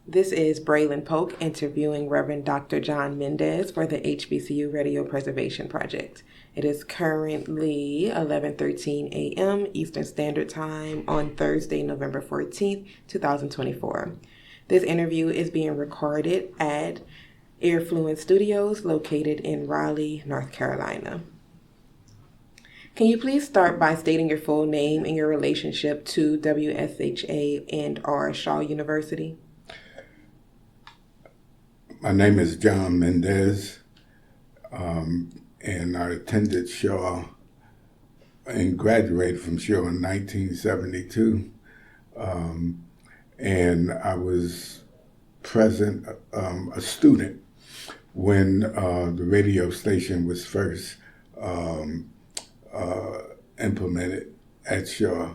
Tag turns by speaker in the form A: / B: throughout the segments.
A: This is Breighlynn Polk interviewing Reverend Dr. John Mendez for the HBCU Radio Preservation Project. It is currently 11:13 a.m. Eastern Standard Time on Thursday, November 14th, 2024. This interview is being recorded at Airfluence Studios located in Raleigh, North Carolina. Can you please start by stating your full name and your relationship to WSHA and/or Shaw University?
B: My name is John Mendez, and I attended Shaw and graduated from Shaw in 1972. And I was present, a student, when the radio station was first implemented at Shaw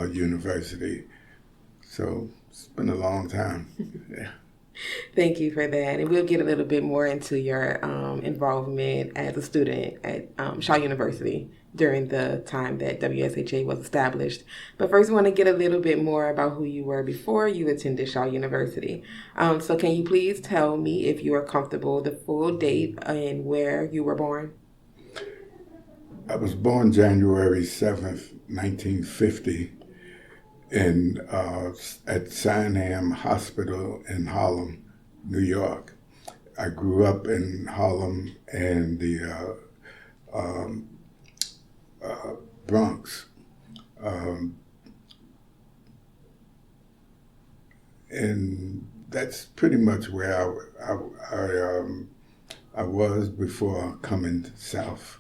B: University. So it's been a long time. Yeah.
A: Thank you for that. And we'll get a little bit more into your involvement as a student at Shaw University during the time that WSHA was established. But first, we want to get a little bit more about who you were before you attended Shaw University. So can you please tell me, if you are comfortable, the full date and where you were born?
B: I was born January 7th, 1950. At Sinham Hospital in Harlem, New York. I grew up in Harlem and the Bronx. And that's pretty much where I was before coming south.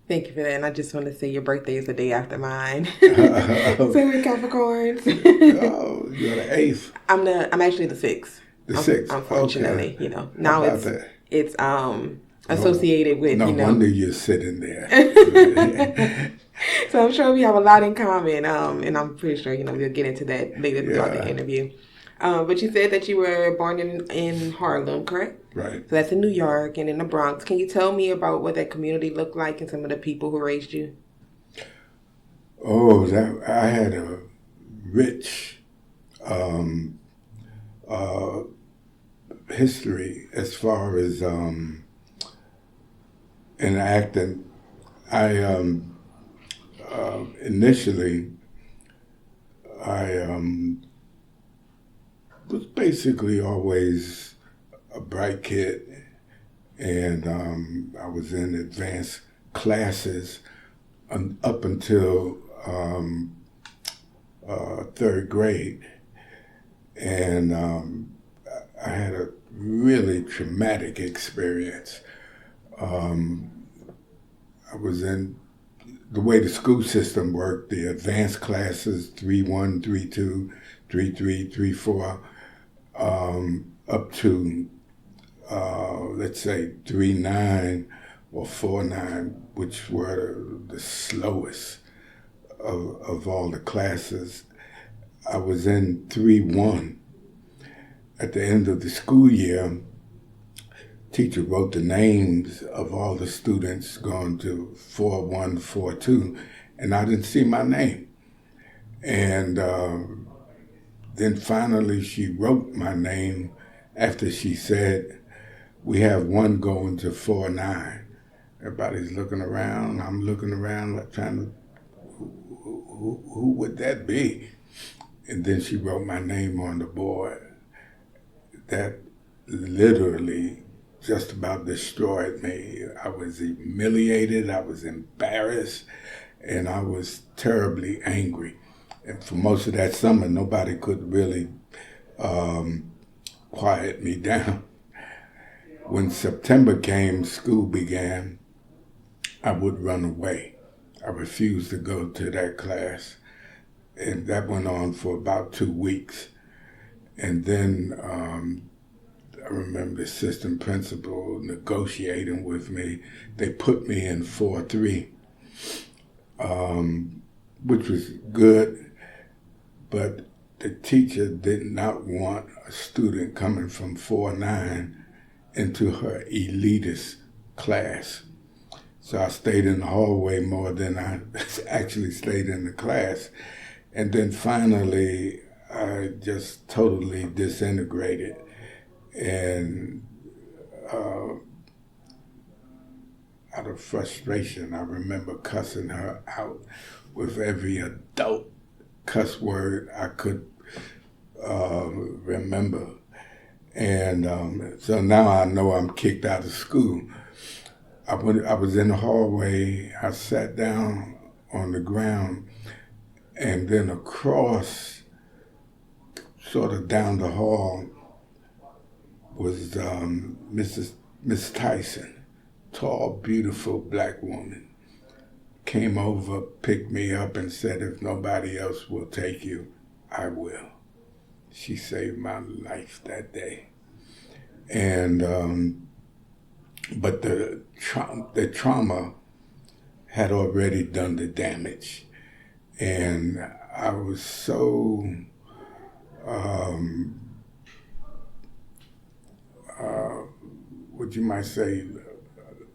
A: Thank you for that. And I just want to say your birthday is the day after mine. So we're Capricorns.
B: Oh, you're the 8th.
A: I'm actually the 6th.
B: The 6th.
A: Unfortunately,
B: okay.
A: Now it's associated with,
B: No wonder you're sitting there.
A: So I'm sure we have a lot in common. And I'm pretty sure, we'll get into that later throughout the interview. But you said that you were born in Harlem, correct?
B: Right.
A: So that's in New York and in the Bronx. Can you tell me about what that community looked like and some of the people who raised you?
B: Oh, I had a rich history as far as in acting. I initially was basically always a bright kid, and I was in advanced classes up until third grade, and I had a really traumatic experience. I was in the way the school system worked, the advanced classes, 3-1, 3-2, 3-3, 3-4, up to, let's say, 3-9 or 4-9, which were the slowest of all the classes. I was in 3-1. At the end of the school year, teacher wrote the names of all the students going to 4-1, 4-2, and I didn't see my name. And then finally she wrote my name after she said, "We have one going to 4-9. Everybody's looking around. I'm looking around, like trying to, who would that be? And then she wrote my name on the board. That literally just about destroyed me. I was humiliated, I was embarrassed, and I was terribly angry. And for most of that summer, nobody could really quiet me down. When September came, school began, I would run away. I refused to go to that class. And that went on for about 2 weeks. And then I remember the assistant principal negotiating with me. They put me in 4-3, which was good, but the teacher did not want a student coming from 4-9 into her elitist class. So I stayed in the hallway more than I actually stayed in the class. And then finally, I just totally disintegrated. And out of frustration, I remember cussing her out with every adult cuss word I could remember. And so now I know I'm kicked out of school. I was in the hallway, I sat down on the ground, and then across, sort of down the hall, was Miss Tyson, tall, beautiful black woman. Came over, picked me up, and said, "If nobody else will take you, I will." She saved my life that day. And but the trauma had already done the damage, and I was so what you might say,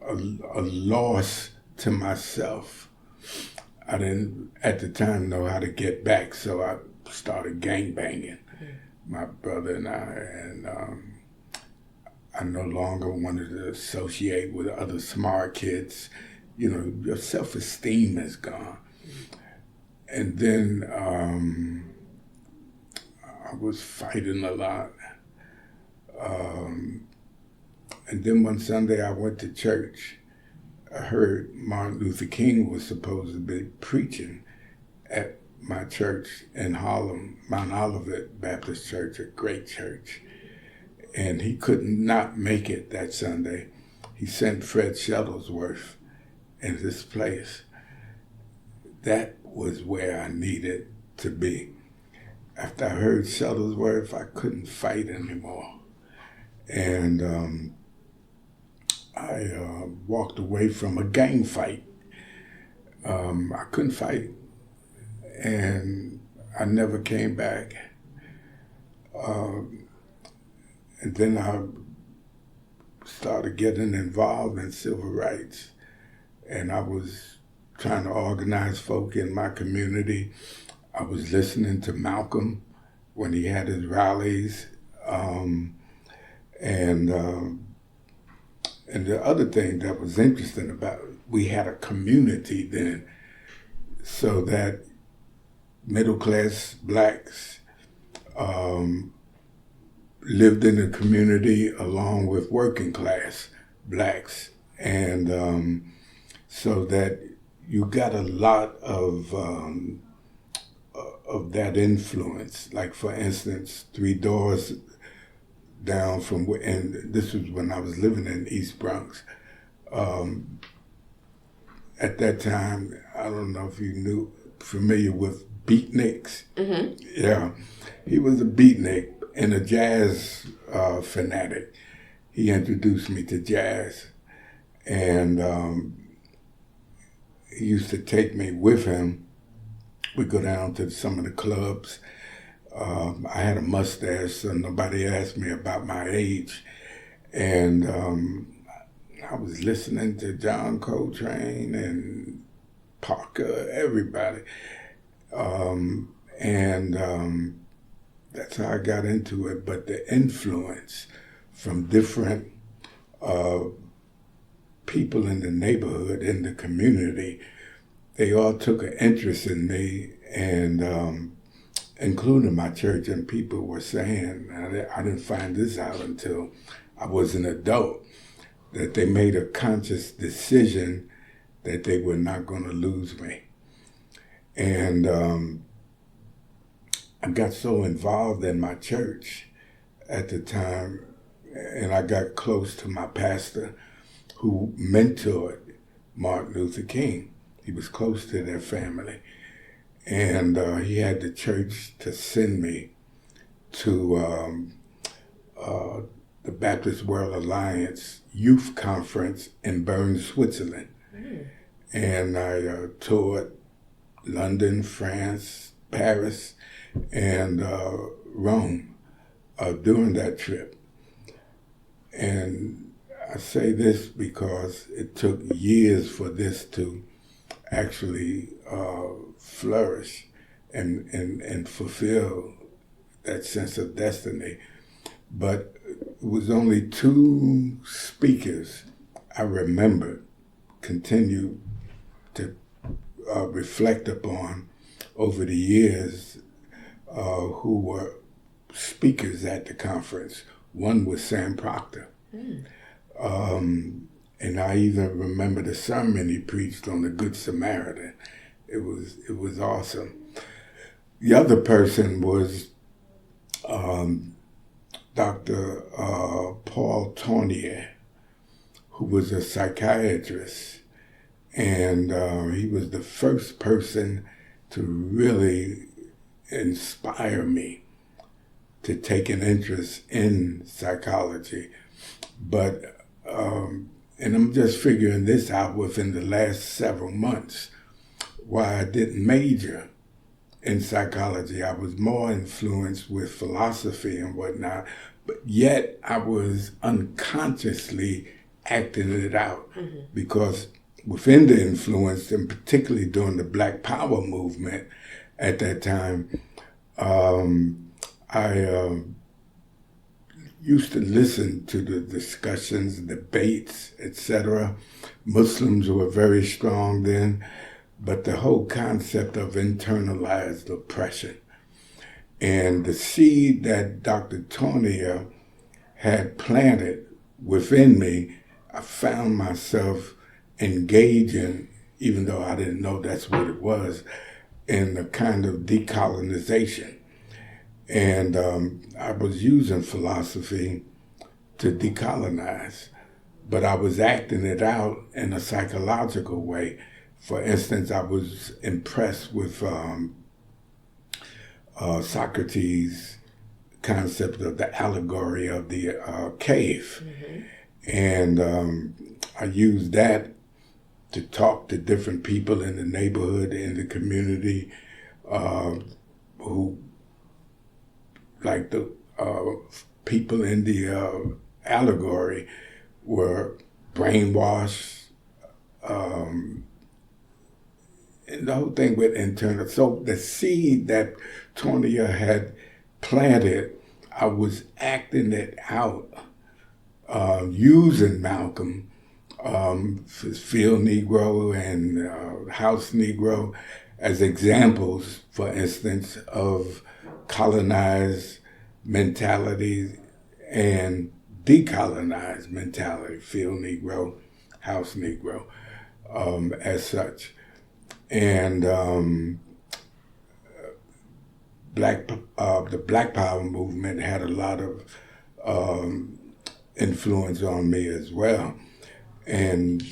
B: a loss to myself. I didn't at the time know how to get back, so I started gangbanging, my brother and I no longer wanted to associate with other smart kids. You know, your self-esteem is gone. And then I was fighting a lot. And then one Sunday I went to church. I heard Martin Luther King was supposed to be preaching at my church in Harlem, Mount Olivet Baptist Church, a great church. And he could not make it that Sunday. He sent Fred Shuttlesworth in his place. That was where I needed to be. After I heard Shuttlesworth, I couldn't fight anymore. And I walked away from a gang fight. I couldn't fight, and I never came back. And then I started getting involved in civil rights, and I was trying to organize folk in my community. I was listening to Malcolm when he had his rallies, and the other thing that was interesting about it, we had a community then, so that middle-class blacks lived in the community along with working-class blacks, and so that you got a lot of that influence. Like, for instance, 3 doors down from, and this was when I was living in East Bronx. At that time, I don't know if you familiar with beatniks. Mm-hmm. Yeah, he was a beatnik and a jazz fanatic. He introduced me to jazz, and he used to take me with him. We'd go down to some of the clubs. I had a mustache, so nobody asked me about my age. And I was listening to John Coltrane and Parker, everybody. And that's how I got into it. But the influence from different people in the neighborhood, in the community, they all took an interest in me, and including my church, and people were saying, I didn't find this out until I was an adult, that they made a conscious decision that they were not going to lose me. And I got so involved in my church at the time, and I got close to my pastor who mentored Martin Luther King. He was close to their family. And he had the church to send me to the Baptist World Alliance Youth Conference in Bern, Switzerland. Mm. And I toured London, France, Paris, and Rome during that trip. And I say this because it took years for this to actually flourish and fulfill that sense of destiny. But it was only 2 speakers I remembered, continue to reflect upon over the years, who were speakers at the conference. One was Sam Proctor. And I even remember the sermon he preached on the Good Samaritan. It was awesome. The other person was Dr. Paul Tournier, who was a psychiatrist. And he was the first person to really inspire me to take an interest in psychology. But, and I'm just figuring this out within the last several months, why I didn't major in psychology. I was more influenced with philosophy and whatnot, but yet I was unconsciously acting it out because within the influence, and particularly during the Black Power movement at that time, I used to listen to the discussions, debates, etc. Muslims were very strong then, but the whole concept of internalized oppression. And the seed that Dr. Tournier had planted within me, I found myself engaging, even though I didn't know that's what it was, in a kind of decolonization. And I was using philosophy to decolonize, but I was acting it out in a psychological way. For instance, I was impressed with Socrates' concept of the allegory of the cave. And I used that to talk to different people in the neighborhood, in the community, who, like the people in the allegory, were brainwashed, and the whole thing with internal. So the seed that Tournier had planted, I was acting it out, using Malcolm, Field Negro and House Negro as examples, for instance, of colonized mentality and decolonized mentality, Field Negro, House Negro, as such. And the Black Power movement had a lot of influence on me as well. And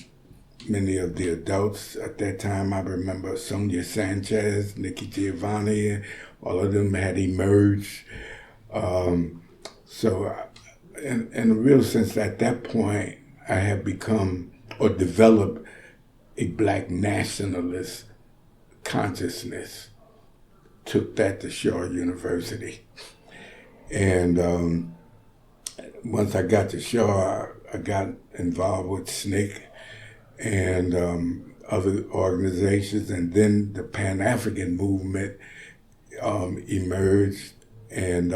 B: many of the adults at that time, I remember Sonia Sanchez, Nikki Giovanni, all of them had emerged. So in a real sense, at that point, I had become or developed a Black nationalist consciousness. Took that to Shaw University. And once I got to Shaw, I got involved with SNCC and other organizations, and then the Pan-African movement emerged, and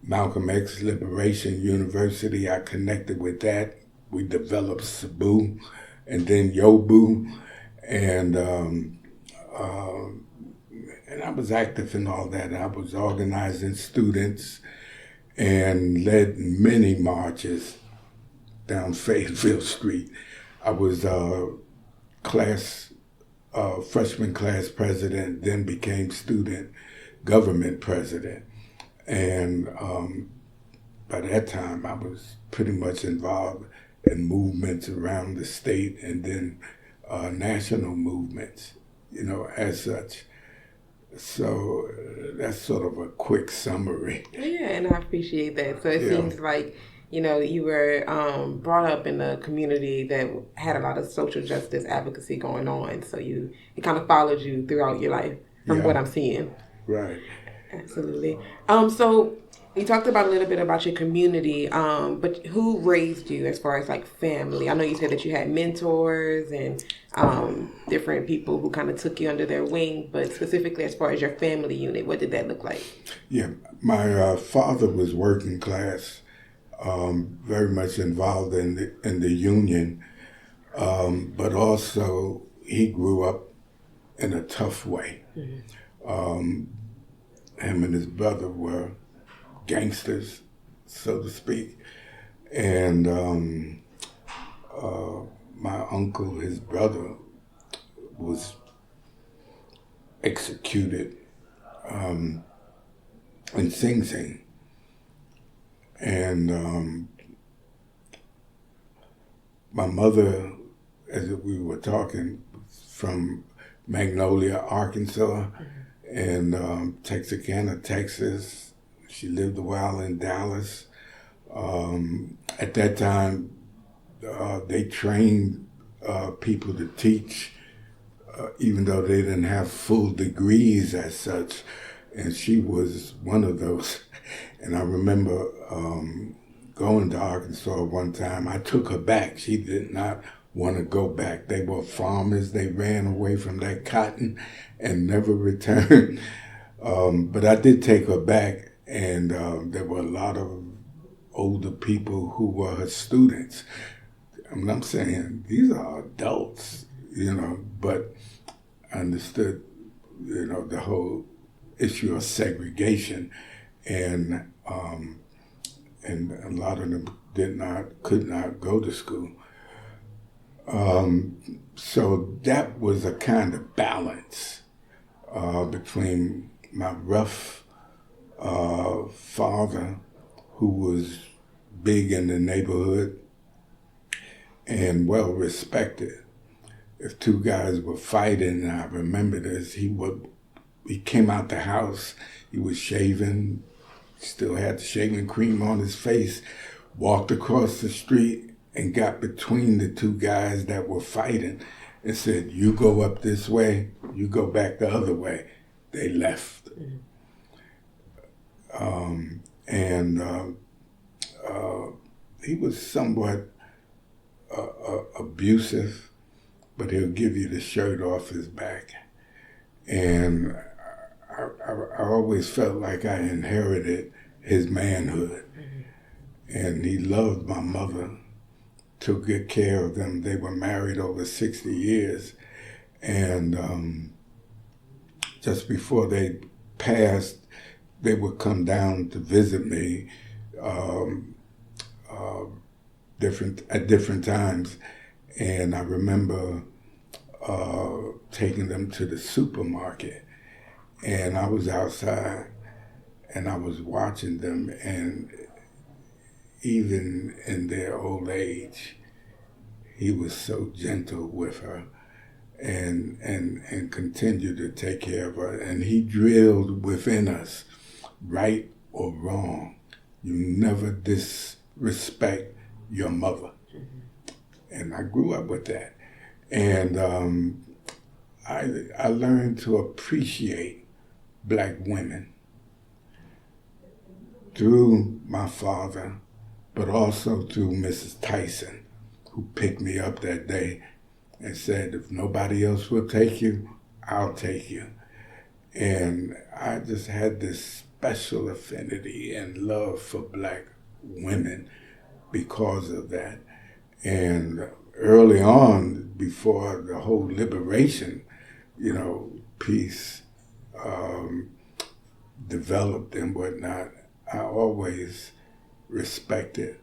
B: Malcolm X Liberation University, I connected with that. We developed Sabu and then Yobu, and I was active in all that. I was organizing students and led many marches down Fayetteville Street. I was freshman class president, then became student government president. And by that time, I was pretty much involved in movements around the state and then national movements, as such. So that's sort of a quick summary.
A: Yeah, and I appreciate that. So it seems like, you were brought up in a community that had a lot of social justice advocacy going on. So it kind of followed you throughout your life from what I'm seeing.
B: Right.
A: Absolutely. So You talked about a little bit about your community, but who raised you as far as like family? I know you said that you had mentors and different people who kind of took you under their wing, but specifically as far as your family unit, what did that look like?
B: Yeah, my father was working class, very much involved in the union, but also he grew up in a tough way. Mm-hmm. Him and his brother were gangsters, so to speak, and my uncle, his brother, was executed in Sing Sing, and my mother, as we were talking, from Magnolia, Arkansas, and Texarkana, Texas. She lived a while in Dallas. At that time, they trained people to teach, even though they didn't have full degrees as such. And she was one of those. And I remember going to Arkansas one time. I took her back. She did not want to go back. They were farmers. They ran away from that cotton and never returned. But I did take her back. And there were a lot of older people who were her students. I mean, I'm saying these are adults, but I understood, the whole issue of segregation, and a lot of them could not go to school. So that was a kind of balance between my rough father, who was big in the neighborhood and well respected. If two guys were fighting, and I remember this, he came out the house, he was shaving, still had the shaving cream on his face, walked across the street and got between the two guys that were fighting and said, "You go up this way, you go back the other way." They left. Mm-hmm. He was somewhat abusive, but he'll give you the shirt off his back. And I always felt like I inherited his manhood. Mm-hmm. And he loved my mother, took good care of them. They were married over 60 years. And just before they passed, they would come down to visit me at different times. And I remember taking them to the supermarket. And I was outside and I was watching them, and even in their old age, he was so gentle with her and continued to take care of her. And he drilled within us, right or wrong, you never disrespect your mother. Mm-hmm. And I grew up with that. And I learned to appreciate Black women through my father, but also through Mrs. Tyson, who picked me up that day and said, "If nobody else will take you, I'll take you." And I just had this special affinity and love for Black women because of that. And early on, before the whole liberation, piece developed and whatnot, I always respected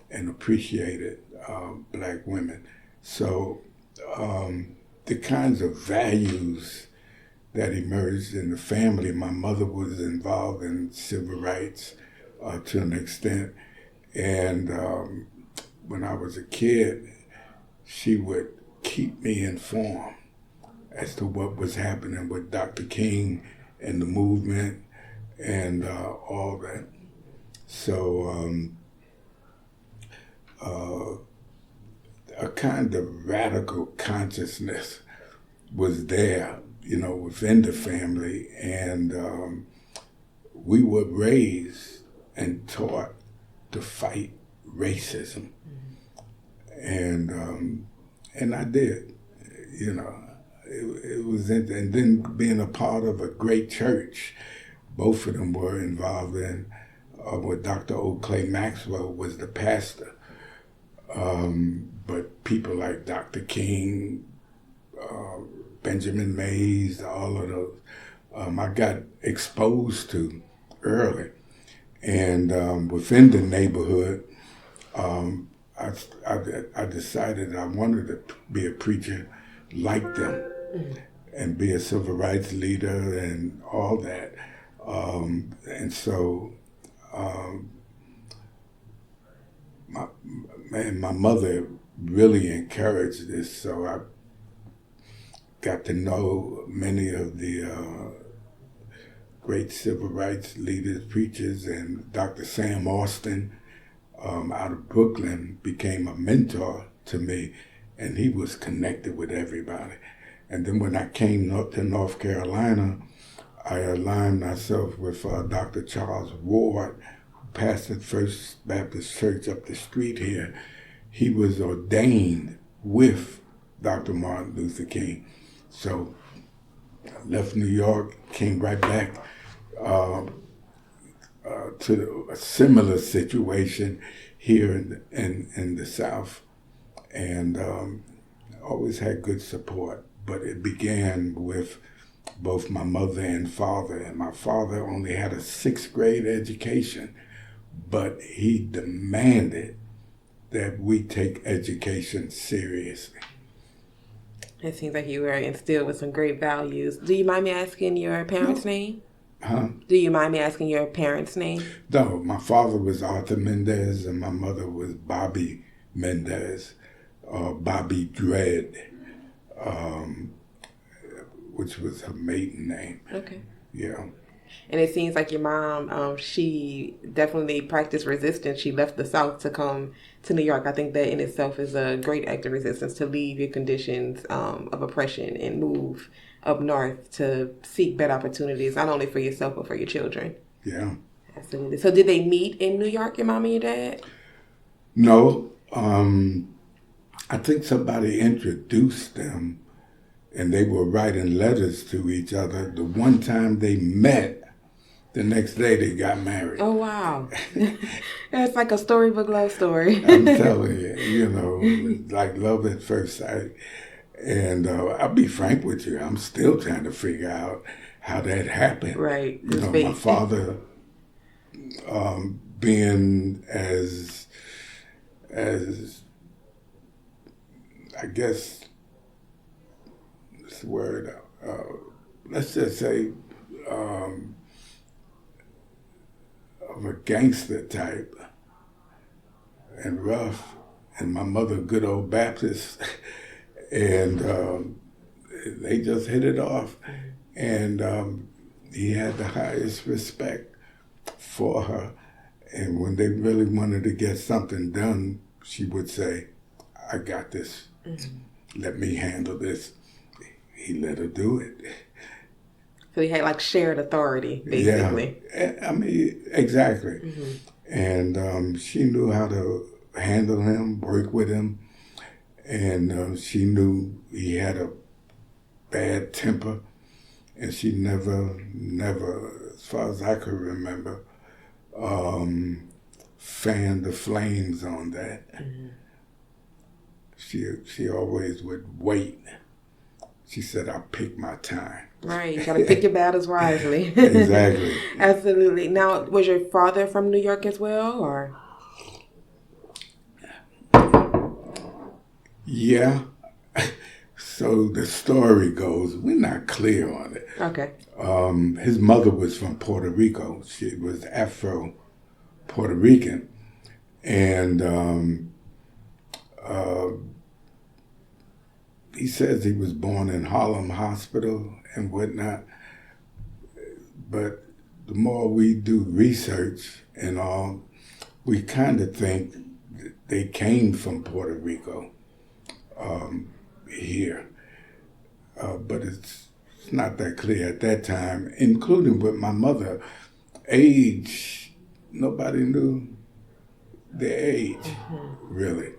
B: and appreciated Black women. So the kinds of values that emerged in the family, my mother was involved in civil rights to an extent. And when I was a kid, she would keep me informed as to what was happening with Dr. King and the movement and all that. So a kind of radical consciousness was there, within the family. And we were raised and taught to fight racism. And I did, you know. It was, and then being a part of a great church, both of them were involved in, with Dr. Clay Maxwell was the pastor. But people like Dr. King, Benjamin Mays, all of those, I got exposed to early. And within the neighborhood, I decided I wanted to be a preacher like them and be a civil rights leader and all that. And so my mother really encouraged this, so I got to know many of the great civil rights leaders, preachers, and Dr. Sam Austin out of Brooklyn became a mentor to me, and he was connected with everybody. And then when I came up to North Carolina, I aligned myself with Dr. Charles Ward, who pastored First Baptist Church up the street here. He was ordained with Dr. Martin Luther King. So I left New York, came right back to a similar situation here in the South, and always had good support. But it began with both my mother and father. And my father only had a 6th grade education, but he demanded that we take education seriously.
A: It seems like you were instilled with some great values. Do you mind me asking your parents' name?
B: Huh?
A: Do you mind me asking your parents' name?
B: No, my father was Arthur Mendez and my mother was Bobby Mendez, Bobby Dread, which was her maiden name.
A: Okay.
B: Yeah.
A: And it seems like your mom, she definitely practiced resistance. She left the South to come to New York. I think that in itself is a great act of resistance, to leave your conditions of oppression and move up north to seek better opportunities, not only for yourself, but for your children.
B: Yeah.
A: Absolutely. So did they meet in New York, your mom and your dad?
B: No. I think somebody introduced them and they were writing letters to each other. The one time they met, the next day they got married.
A: Oh, wow. That's like a storybook love story.
B: I'm telling you, you know, like love at first sight. And I'll be frank with you, I'm still trying to figure out how that happened.
A: Right.
B: You know, my father being as I guess this word, let's just say of a gangster type and rough, and my mother good old Baptist, and they just hit it off, and he had the highest respect for her, and when they really wanted to get something done, she would say, I got this, let me handle this. He let her do it.
A: So he had like shared authority, basically.
B: Yeah, I mean, exactly. Mm-hmm. And she knew how to handle him, work with him, and she knew he had a bad temper, and she never, as far as I could remember, fanned the flames on that. Mm-hmm. She always would wait. She said, I'll pick my time.
A: Right, you got to pick your battles wisely.
B: Exactly.
A: Absolutely. Now, was your father from New York as well, or?
B: Yeah. So the story goes, we're not clear on it.
A: Okay.
B: His mother was from Puerto Rico. She was Afro-Puerto Rican. And he says he was born in Harlem Hospital and whatnot. But the more we do research and all, we kind of think they came from Puerto Rico here. But it's not that clear at that time, including with my mother. Age nobody knew their age, really.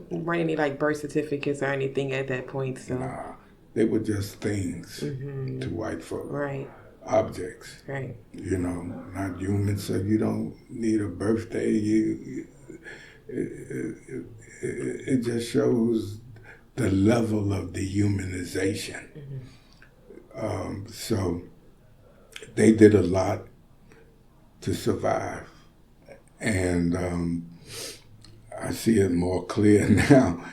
A: Weren't any like birth certificates or anything at that point, so.
B: Nah, they were just things to white folk.
A: Right.
B: Objects.
A: Right.
B: You know, not human, so you don't need a birthday. It just shows the level of dehumanization. So they did a lot to survive. And I see it more clear now.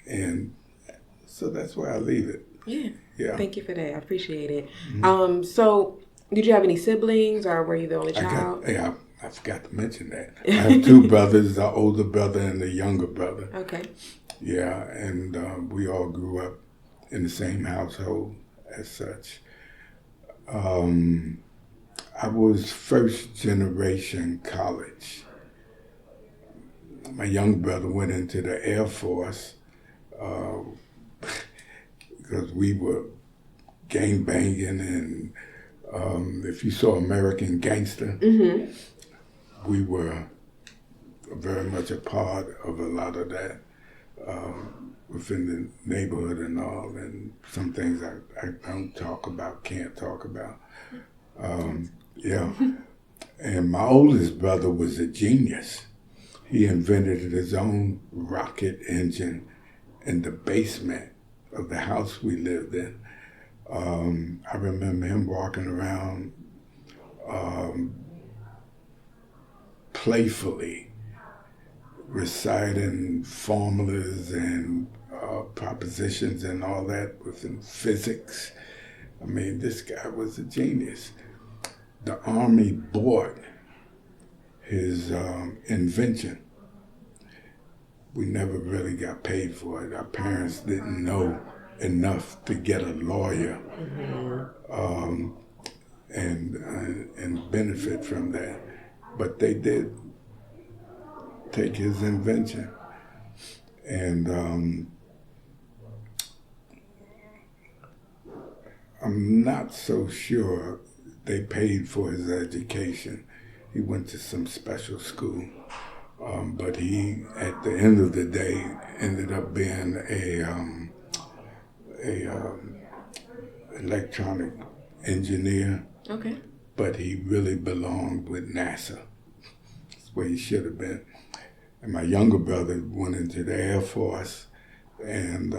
B: And so that's where I leave it.
A: Yeah.
B: Yeah.
A: Thank you for that. I appreciate it. So did you have any siblings, or were you the only child?
B: I forgot to mention that. I have two brothers, the older brother and the younger brother.
A: Okay.
B: Yeah, and we all grew up in the same household as such. I was first generation college. My young brother went into the Air Force because we were gang banging, and if you saw American Gangster, we were very much a part of a lot of that within the neighborhood and all, and some things I don't talk about, can't talk about. Yeah. And my oldest brother was a genius. He invented his own rocket engine in the basement of the house we lived in. I remember him walking around playfully reciting formulas and propositions and all that within physics. I mean, this guy was a genius. The Army bought his invention. We never really got paid for it. Our parents didn't know enough to get a lawyer and benefit from that. But they did take his invention. And I'm not so sure they paid for his education. He went to some special school. But he, at the end of the day, ended up being a electronic engineer.
A: Okay.
B: But he really belonged with NASA. That's where he should have been. And my younger brother went into the Air Force and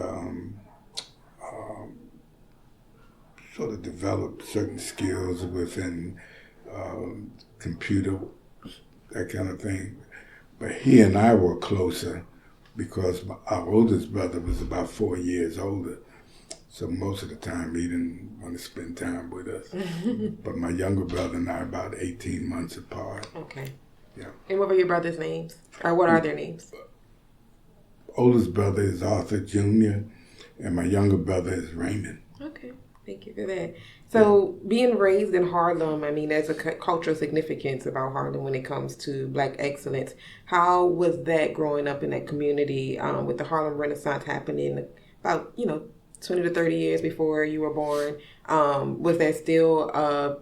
B: sort of developed certain skills within computer, that kind of thing. But he and I were closer because our oldest brother was about 4 years older. So most of the time he didn't want to spend time with us. But my younger brother and I are about 18 months apart.
A: Okay.
B: Yeah.
A: And what were your brothers' names? Or what are their names?
B: Oldest brother is Arthur Jr. and my younger brother is Raymond.
A: Okay. Thank you for that. So being raised in Harlem, I mean, there's a cultural significance about Harlem when it comes to Black excellence. How was that growing up in that community with the Harlem Renaissance happening about, 20 to 30 years before you were born? Was there still a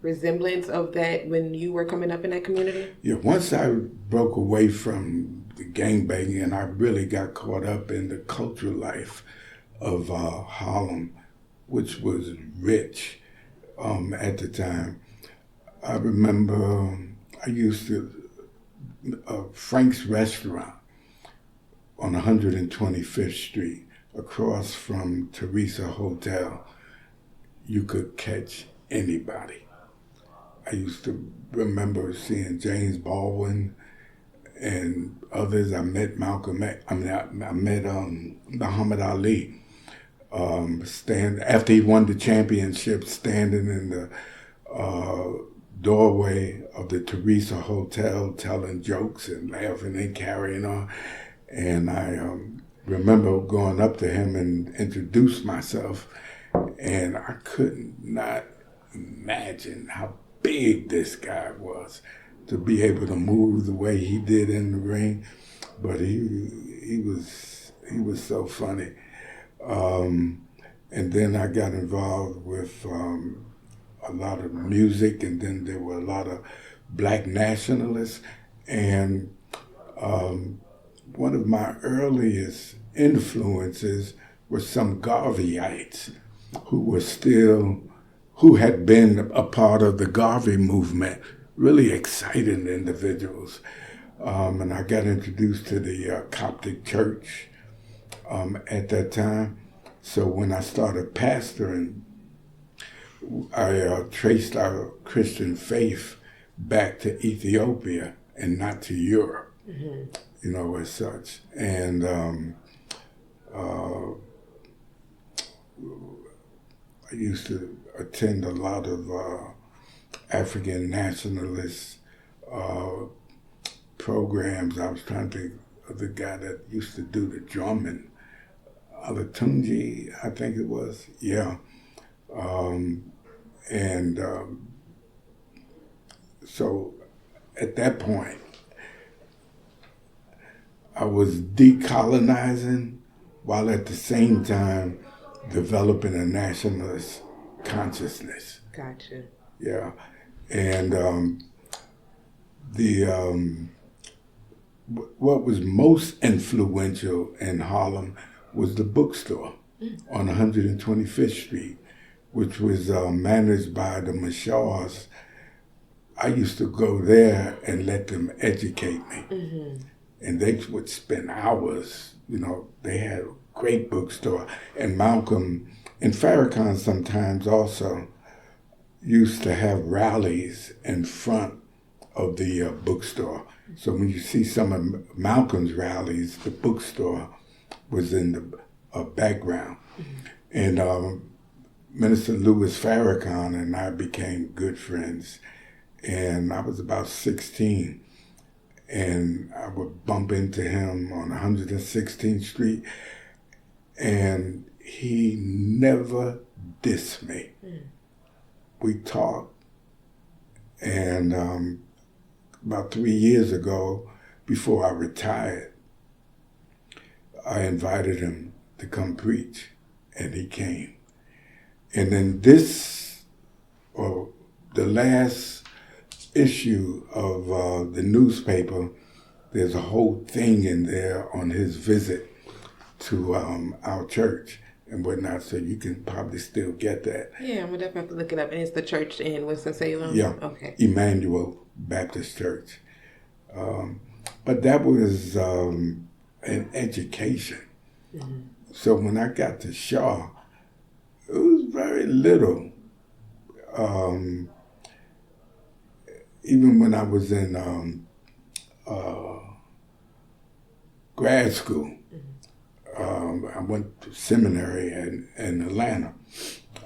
A: resemblance of that when you were coming up in that community?
B: Yeah, once I broke away from the gangbanging and I really got caught up in the cultural life of Harlem, which was rich at the time. I remember I used to, Frank's Restaurant on 125th Street, across from Teresa Hotel, you could catch anybody. I used to remember seeing James Baldwin and others. I met Malcolm X. I met Muhammad Ali. After he won the championship, standing in the doorway of the Teresa Hotel, telling jokes and laughing and carrying on. And I remember going up to him and introduced myself, and I could not imagine how big this guy was to be able to move the way he did in the ring. But he was so funny. And then I got involved with a lot of music, and then there were a lot of black nationalists. And one of my earliest influences were some Garveyites who had been a part of the Garvey movement, really exciting individuals. And I got introduced to the Coptic church at that time. So when I started pastoring, I traced our Christian faith back to Ethiopia and not to Europe, as such. And I used to attend a lot of African nationalist programs. I was trying to think of the guy that used to do the drumming, Alatunji, I think it was. Yeah. So at that point, I was decolonizing while at the same time developing a nationalist consciousness.
A: Gotcha.
B: Yeah. And what was most influential in Harlem was the bookstore on 125th Street, which was managed by the Mashaws. I used to go there and let them educate me. And they would spend hours, they had a great bookstore. And Malcolm and Farrakhan sometimes also used to have rallies in front of the bookstore. So when you see some of Malcolm's rallies, the bookstore was in the background. And Minister Louis Farrakhan and I became good friends. And I was about 16. And I would bump into him on 116th Street. And he never dissed me. We talked. And about 3 years ago, before I retired, I invited him to come preach, and he came. And then the last issue of the newspaper, there's a whole thing in there on his visit to our church and whatnot, so you can probably still get that.
A: Yeah, I'm going to definitely have to look it up. And it's the church in Winston-Salem?
B: Yeah.
A: Okay.
B: Emmanuel Baptist Church. But that was an education. So when I got to Shaw, it was very little. Even when I was in grad school, I went to seminary in Atlanta.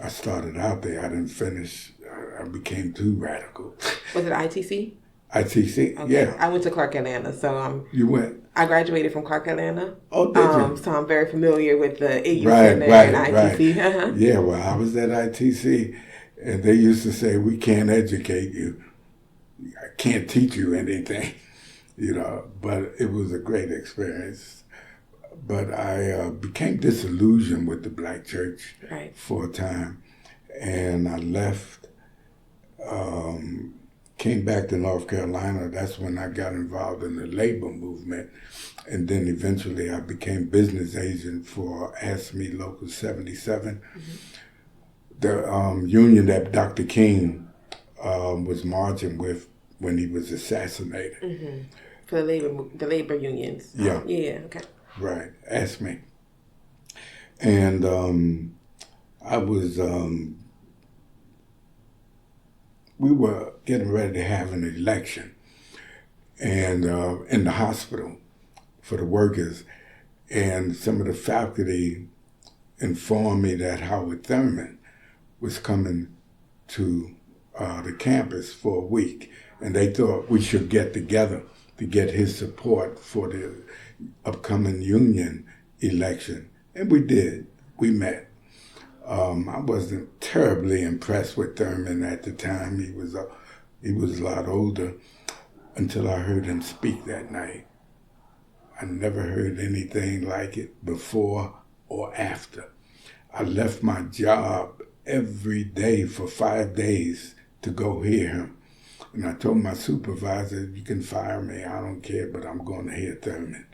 B: I started out there. I didn't finish. I became too radical.
A: Was it ITC?
B: ITC,
A: okay.
B: Yeah.
A: I went to Clark Atlanta, so
B: You went?
A: I graduated from Clark Atlanta.
B: Oh, did you?
A: So I'm very familiar with the AU
B: Center
A: and ITC.
B: Right. Yeah, well, I was at ITC, and they used to say, we can't educate you. I can't teach you anything, but it was a great experience. But I became disillusioned with the black church for a time, and I left, came back to North Carolina. That's when I got involved in the labor movement, and then eventually I became business agent for ASME Local 77, the union that Dr. King was marching with when he was assassinated.
A: For the labor unions.
B: Yeah.
A: Yeah, okay.
B: Right, ASME. And I was, we were getting ready to have an election and in the hospital for the workers. And some of the faculty informed me that Howard Thurman was coming to the campus for a week. And they thought we should get together to get his support for the upcoming union election. And we did. We met. I wasn't terribly impressed with Thurman at the time. He was a lot older until I heard him speak that night. I never heard anything like it before or after. I left my job every day for 5 days to go hear him. And I told my supervisor, you can fire me, I don't care, but I'm going to hear Thurman.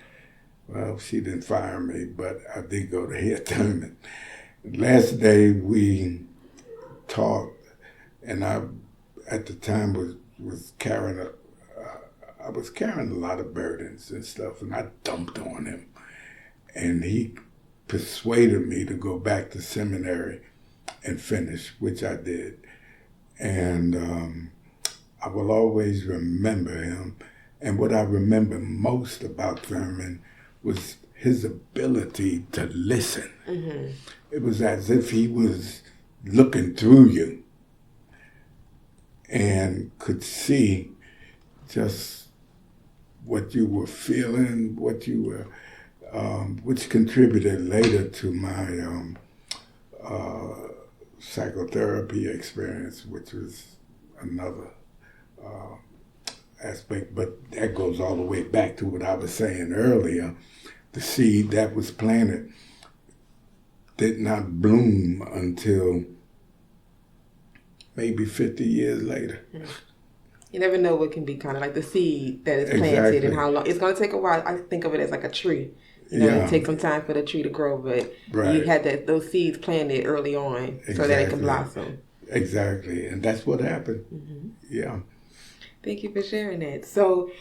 B: Well, she didn't fire me, but I did go to hear Thurman. Last day we talked, and I, at the time, was carrying I was carrying a lot of burdens and stuff, and I dumped on him. And he persuaded me to go back to seminary and finish, which I did. And I will always remember him. And what I remember most about Thurman was his ability to listen. Mm-hmm. It was as if he was looking through you and could see just what you were feeling, what you were, which contributed later to my psychotherapy experience, which was another aspect. But that goes all the way back to what I was saying earlier. The seed that was planted did not bloom until maybe 50 years later.
A: You never know what can be kind of like the seed that is planted. Exactly. And how long. It's going to take a while. I think of it as like a tree. You know, it takes some time for the tree to grow, but you had those seeds planted early on so that it can blossom.
B: Exactly. And that's what happened. Mm-hmm. Yeah.
A: Thank you for sharing that. So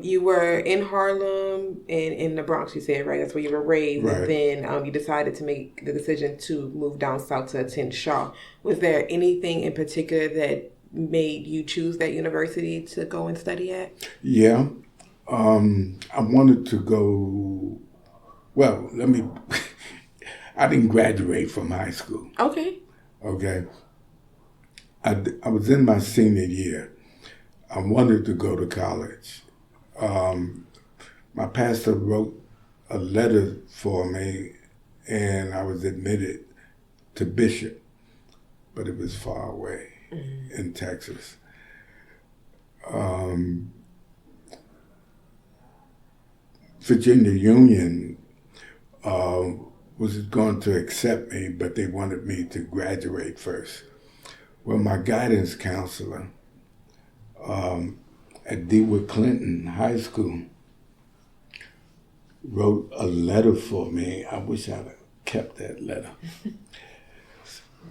A: you were in Harlem and in the Bronx, you said, right? That's where you were raised. Right. And then you decided to make the decision to move down south to attend Shaw. Was there anything in particular that made you choose that university to go and study at?
B: Yeah. I wanted to go, well, I didn't graduate from high school.
A: Okay.
B: I was in my senior year. I wanted to go to college. My pastor wrote a letter for me, and I was admitted to Bishop, but it was far away in Texas. Virginia Union was going to accept me, but they wanted me to graduate first. Well, my guidance counselor at DeWitt Clinton High School wrote a letter for me. I wish I'd have kept that letter.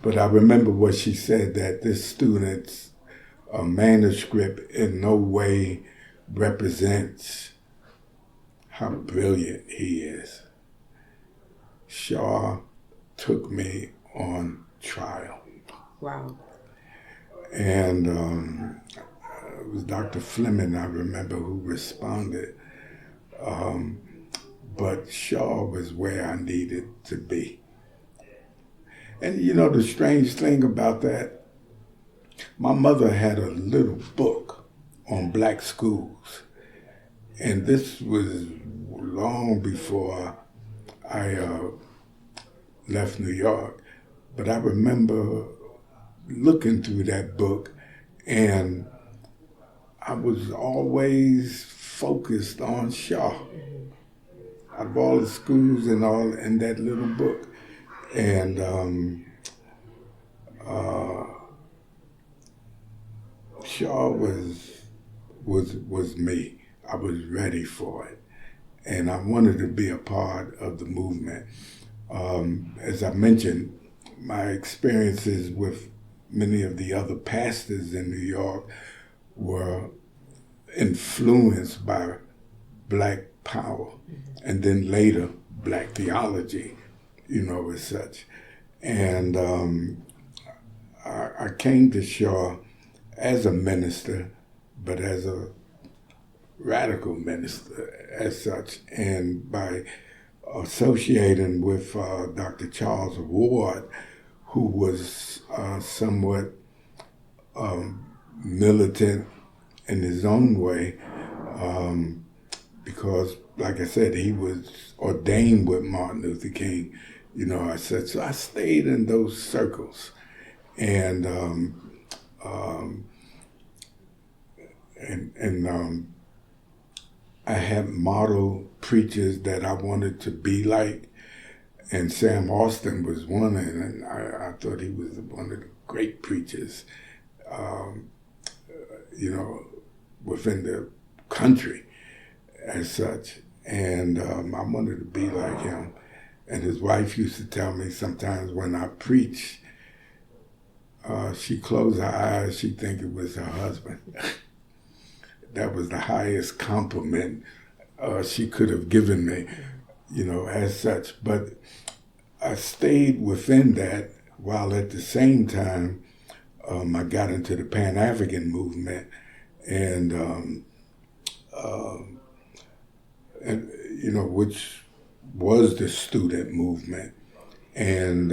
B: But I remember what she said, that this student's manuscript in no way represents how brilliant he is. Shaw took me on trial.
A: Wow.
B: And it was Dr. Fleming, I remember, who responded. But Shaw was where I needed to be. And you know the strange thing about that? My mother had a little book on black schools. And this was long before I left New York. But I remember looking through that book, and I was always focused on Shaw. Out of all the schools and all in that little book. And Shaw was me. I was ready for it. And I wanted to be a part of the movement. As I mentioned, my experiences with many of the other pastors in New York were influenced by Black power, and then later Black theology, you know, as such. And I came to Shaw as a minister, but as a radical minister as such. And by associating with Dr. Charles Ward, who was somewhat militant in his own way, because, like I said, he was ordained with Martin Luther King. You know, I said, so I stayed in those circles. And I had model preachers that I wanted to be like, and Sam Austin was one, and I thought he was one of the great preachers. within the country as such. And I wanted to be like him. And his wife used to tell me sometimes when I preach, she closed her eyes, she'd think it was her husband. That was the highest compliment she could have given me, as such. But I stayed within that while at the same time I got into the Pan-African movement and which was the student movement. And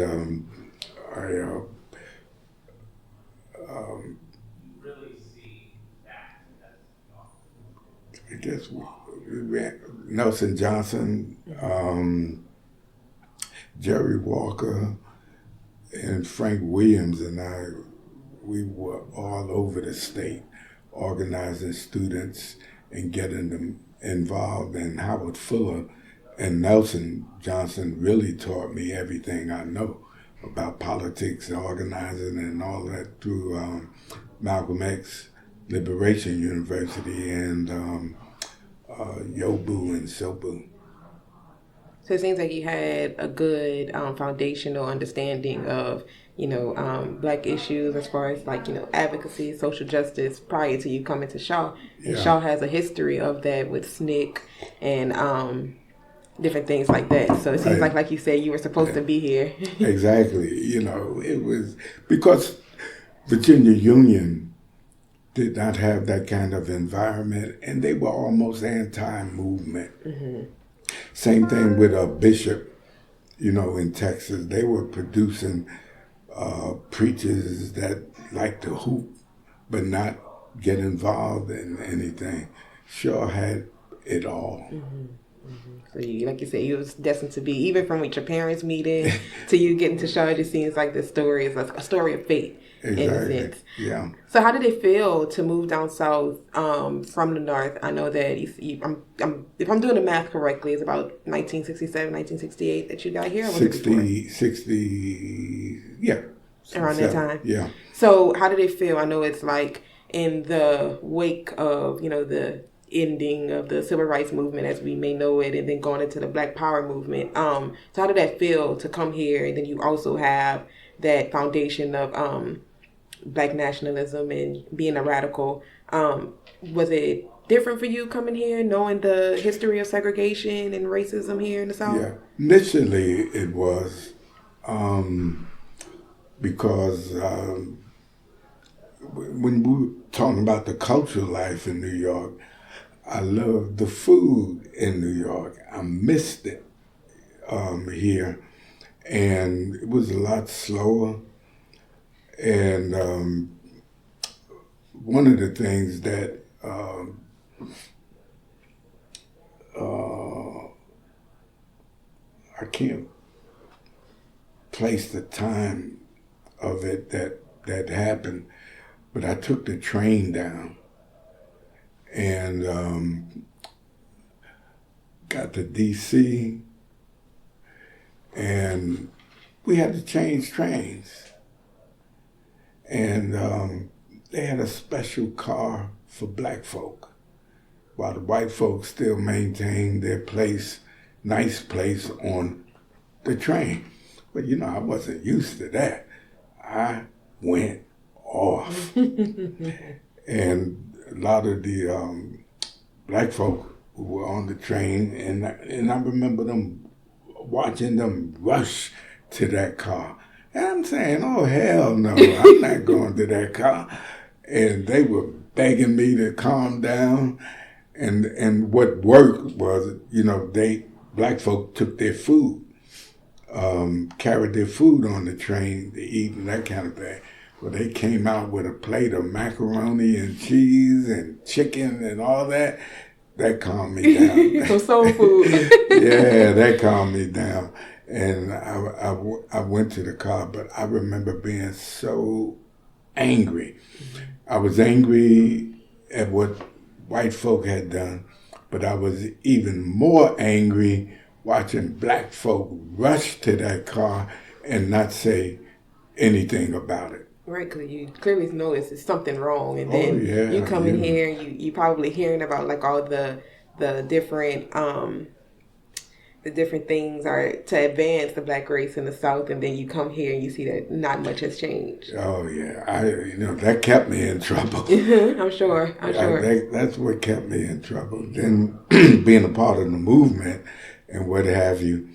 B: I guess we ran Nelson Johnson, Jerry Walker, and Frank Williams and we were all over the state organizing students and getting them involved. And Howard Fuller and Nelson Johnson really taught me everything I know about politics, organizing, and all that through Malcolm X Liberation University and Yobu and Sobu.
A: So it seems like you had a good foundational understanding of, Black issues as far as advocacy, social justice prior to you coming to Shaw. And Shaw has a history of that with SNCC and different things like that. So it seems like you said, you were supposed to be here.
B: Exactly. It was because Virginia Union did not have that kind of environment, and they were almost anti-movement. Mm-hmm. Same thing with a Bishop, in Texas. They were producing preachers that liked to hoop, but not get involved in anything. Shaw had it all. Mm-hmm.
A: Mm-hmm. So you, like you said, you was destined to be, even from with your parents meeting to you getting to Shaw, it just seems like this story is a story of faith.
B: Exactly.
A: In a sense.
B: Yeah.
A: So how did it feel to move down south from the north? I know that if I'm doing the math correctly, it's about 1967, 1968 that you got here. Or was
B: 60, yeah.
A: Around that time.
B: Yeah.
A: So how did it feel? I know it's like in the wake of, the ending of the civil rights movement as we may know it, and then going into the Black Power movement. So how did that feel to come here? And then you also have that foundation of Black nationalism and being a radical. Was it different for you coming here, knowing the history of segregation and racism here in the South?
B: Yeah, initially it was because when we were talking about the cultural life in New York, I loved the food in New York. I missed it here, and it was a lot slower. And one of the things that I can't place the time of it that happened, but I took the train down and got to D.C. and we had to change trains. And they had a special car for Black folk, while the white folks still maintained their place, nice place on the train. But I wasn't used to that. I went off. And a lot of the Black folk who were on the train, and I remember them watching them rush to that car. And I'm saying, oh, hell no, I'm not going to that car. And they were begging me to calm down. And what worked was, Black folk took their food, carried their food on the train to eat and that kind of thing. Well, they came out with a plate of macaroni and cheese and chicken and all that. That calmed me down.
A: Some soul food.
B: Yeah, that calmed me down. And I went to the car, but I remember being so angry. I was angry at what white folk had done, but I was even more angry watching Black folk rush to that car and not say anything about it.
A: Right, because you clearly notice it's something wrong, and then you come in here and you probably hearing about like all the different the different things are to advance the Black race in the South, and then you come here and you see that not much has changed.
B: Oh yeah, that kept me in trouble.
A: I'm sure.
B: That's what kept me in trouble. Then being a part of the movement and what have you,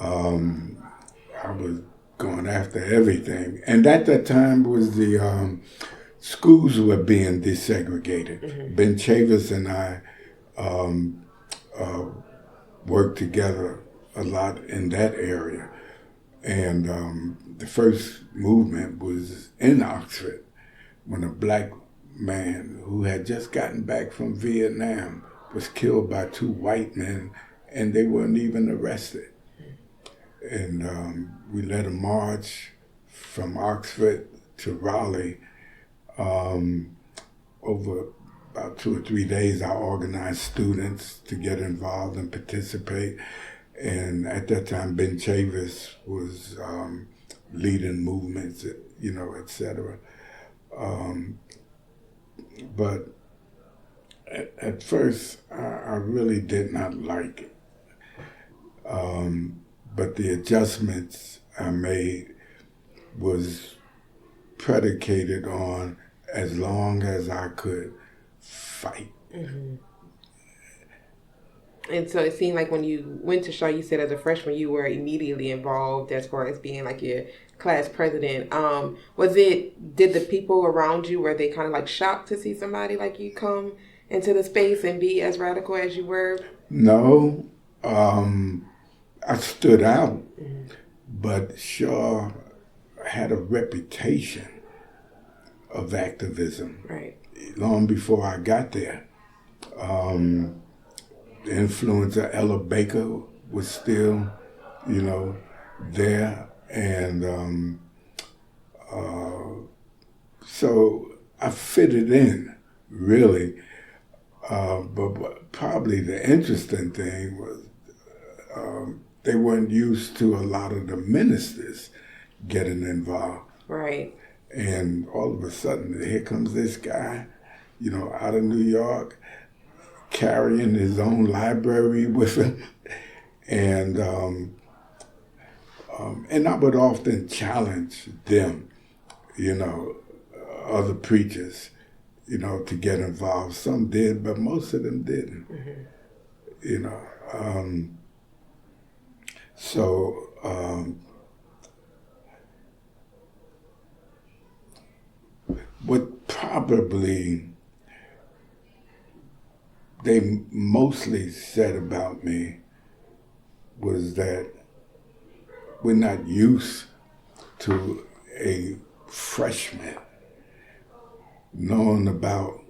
B: I was going after everything. And at that time was the schools were being desegregated. Mm-hmm. Ben Chavis and I worked together a lot in that area. And the first movement was in Oxford when a Black man who had just gotten back from Vietnam was killed by two white men, and they weren't even arrested. And we led a march from Oxford to Raleigh. Over about 2 or 3 days, I organized students to get involved and participate. And at that time, Ben Chavis was leading movements, et cetera. But at first, I really did not like it. But the adjustments I made was predicated on as long as I could fight.
A: Mm-hmm. And so it seemed like when you went to Shaw, you said as a freshman you were immediately involved as far as being like your class president. Did the people around you, were they kind of like shocked to see somebody like you come into the space and be as radical as you were?
B: No. I stood out, but Shaw had a reputation of activism.
A: Right.
B: Long before I got there. The influence of Ella Baker was still, there. And so I fitted in, really. But probably the interesting thing was they weren't used to a lot of the ministers getting involved.
A: Right.
B: And all of a sudden, here comes this guy, out of New York, carrying his own library with him. And I would often challenge them, other preachers, to get involved. Some did, but most of them didn't. Mm-hmm. What probably they mostly said about me was that we're not used to a freshman knowing about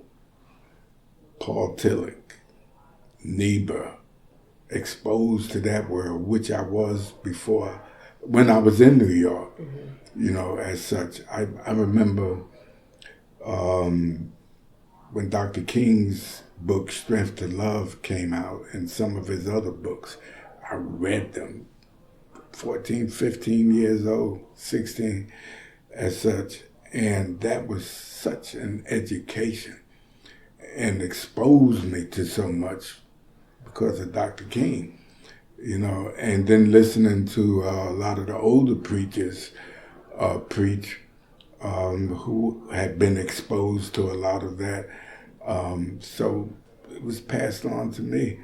B: Paul Tillich, Niebuhr, exposed to that world, which I was before, when I was in New York, as such. I remember when Dr. King's book, Strength to Love, came out, and some of his other books, I read them, 14, 15 years old, 16, as such. And that was such an education and exposed me to so much because of Dr. King, and then listening to a lot of the older preachers preach who had been exposed to a lot of that. So it was passed on to me.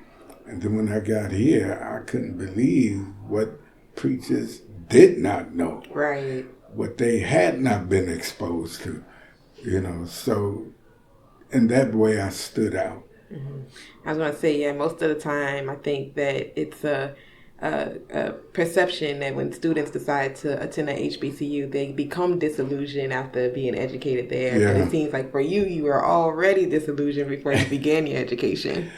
B: And then when I got here, I couldn't believe what preachers did not know.
A: Right.
B: What they had not been exposed to, So in that way, I stood out.
A: Mm-hmm. I was going to say, most of the time, I think that it's a perception that when students decide to attend an HBCU, they become disillusioned after being educated there. Yeah. But it seems like for you were already disillusioned before you began your education.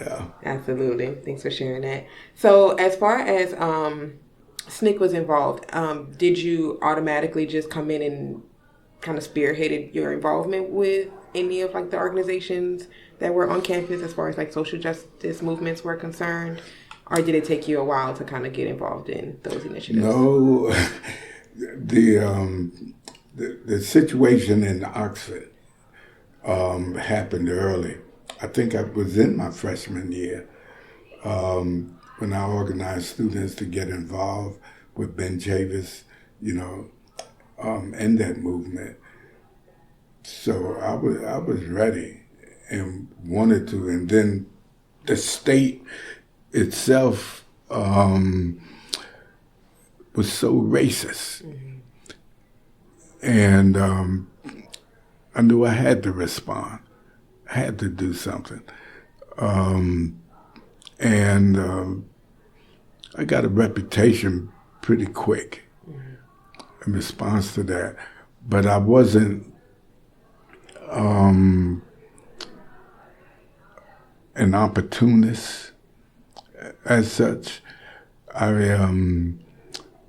B: Yeah.
A: Absolutely. Thanks for sharing that. So as far as SNCC was involved, did you automatically just come in and kind of spearheaded your involvement with any of like the organizations that were on campus as far as like social justice movements were concerned? Or did it take you a while to kind of get involved in those initiatives?
B: No, the situation in Oxford happened early. I think I was in my freshman year when I organized students to get involved with Ben Chavis, and that movement. So I was ready and wanted to, and then the state itself was so racist, and I knew I had to respond. I had to do something, and I got a reputation pretty quick in response to that, but I wasn't an opportunist as such. I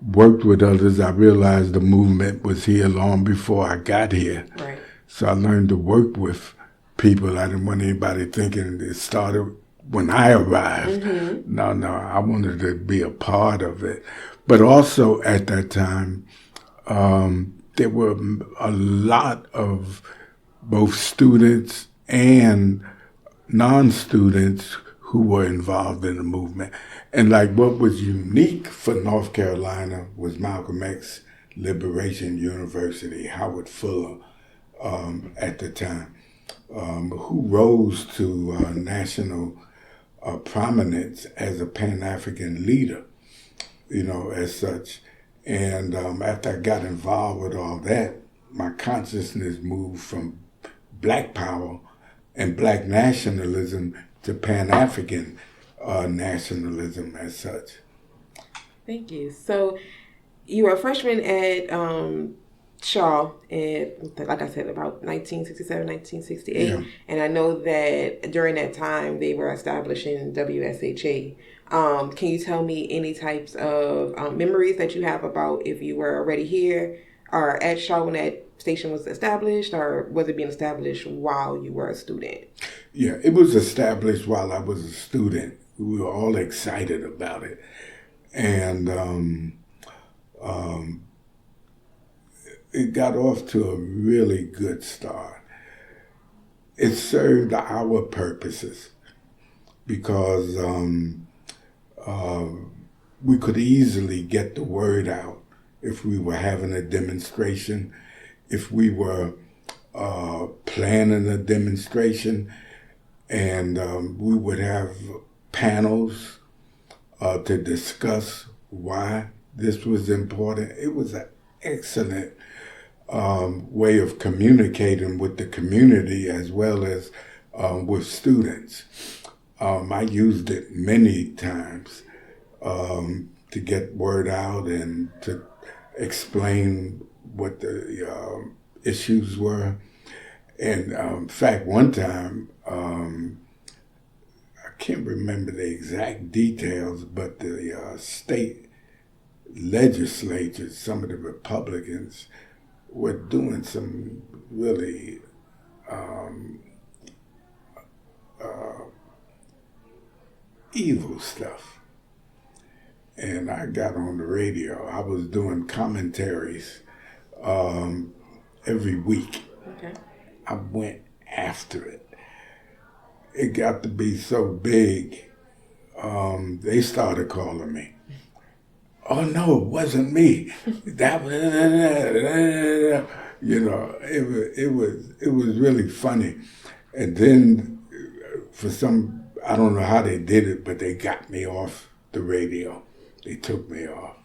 B: worked with others. I realized the movement was here long before I got here.
A: Right.
B: So I learned to work with people. I didn't want anybody thinking it started when I arrived. Mm-hmm. No, I wanted to be a part of it. But also at that time, there were a lot of both students and non-students who were involved in the movement. And like what was unique for North Carolina was Malcolm X Liberation University, Howard Fuller at the time, who rose to national prominence as a Pan-African leader, as such. And after I got involved with all that, my consciousness moved from Black power and Black nationalism to Pan-African nationalism as such.
A: Thank you. So you were a freshman at Shaw in, like I said, about 1967, 1968. Yeah. And I know that during that time they were establishing WSHA. Can you tell me any types of memories that you have about if you were already here or at Shaw when that station was established, or was it being established while you were a student?
B: Yeah, it was established while I was a student. We were all excited about it. And it got off to a really good start. It served our purposes because we could easily get the word out if we were having a demonstration, if we were planning a demonstration, and we would have panels to discuss why this was important. It was an excellent way of communicating with the community as well as with students. I used it many times to get word out and to explain what the issues were. And in fact, one time, I can't remember the exact details, but the state legislature, some of the Republicans, were doing some really evil stuff. And I got on the radio. I was doing commentaries every week.
A: Okay.
B: I went after it. It got to be so big, they started calling me. Oh no, it wasn't me. That was, it was really funny. And then for some, I don't know how they did it, but they got me off the radio. They took me off.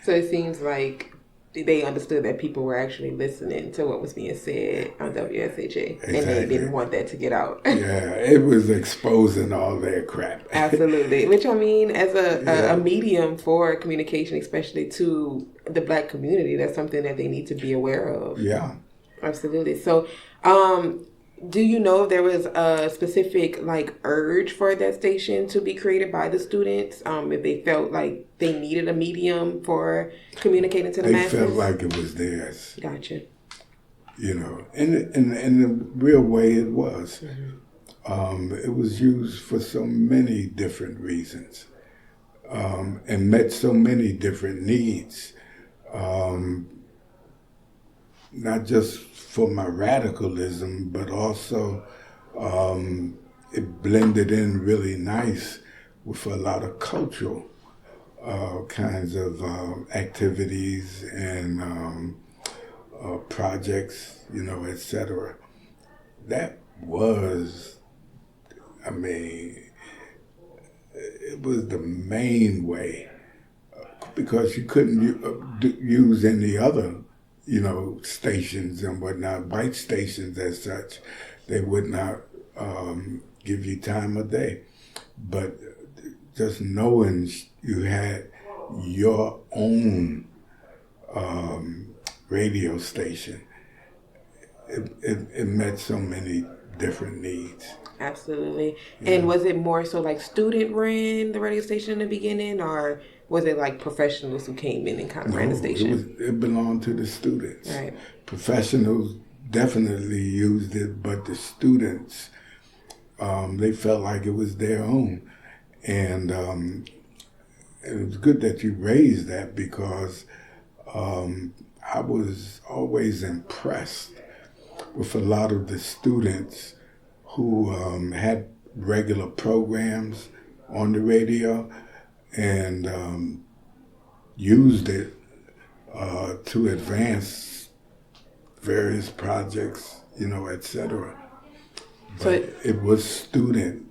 A: So it seems like they understood that people were actually listening to what was being said on WSHA. Exactly. And they didn't want that to get out.
B: Yeah, it was exposing all their crap.
A: Absolutely. Which, I mean, as a medium for communication, especially to the Black community, that's something that they need to be aware of.
B: Yeah.
A: Absolutely. So, do you know if there was a specific urge for that station to be created by the students? If they felt like they needed a medium for communicating to the masses?
B: They felt like it was theirs.
A: Gotcha.
B: In the real way it was. Mm-hmm. It was used for so many different reasons and met so many different needs. not just for my radicalism, but also it blended in really nice with a lot of cultural kinds of activities and projects, etc. That was, it was the main way, because you couldn't use any other, stations and whatnot, white stations as such. They would not give you time of day. But just knowing you had your own radio station, it met so many different needs.
A: Absolutely. Yeah. And was it more so like student ran the radio station in the beginning, or was it like professionals who came in and kind of ran the station?
B: It belonged to the students.
A: Right.
B: Professionals definitely used it, but the students, they felt like it was their own. And it was good that you raised that, because I was always impressed with a lot of the students who had regular programs on the radio and used it to advance various projects, etc. But it was student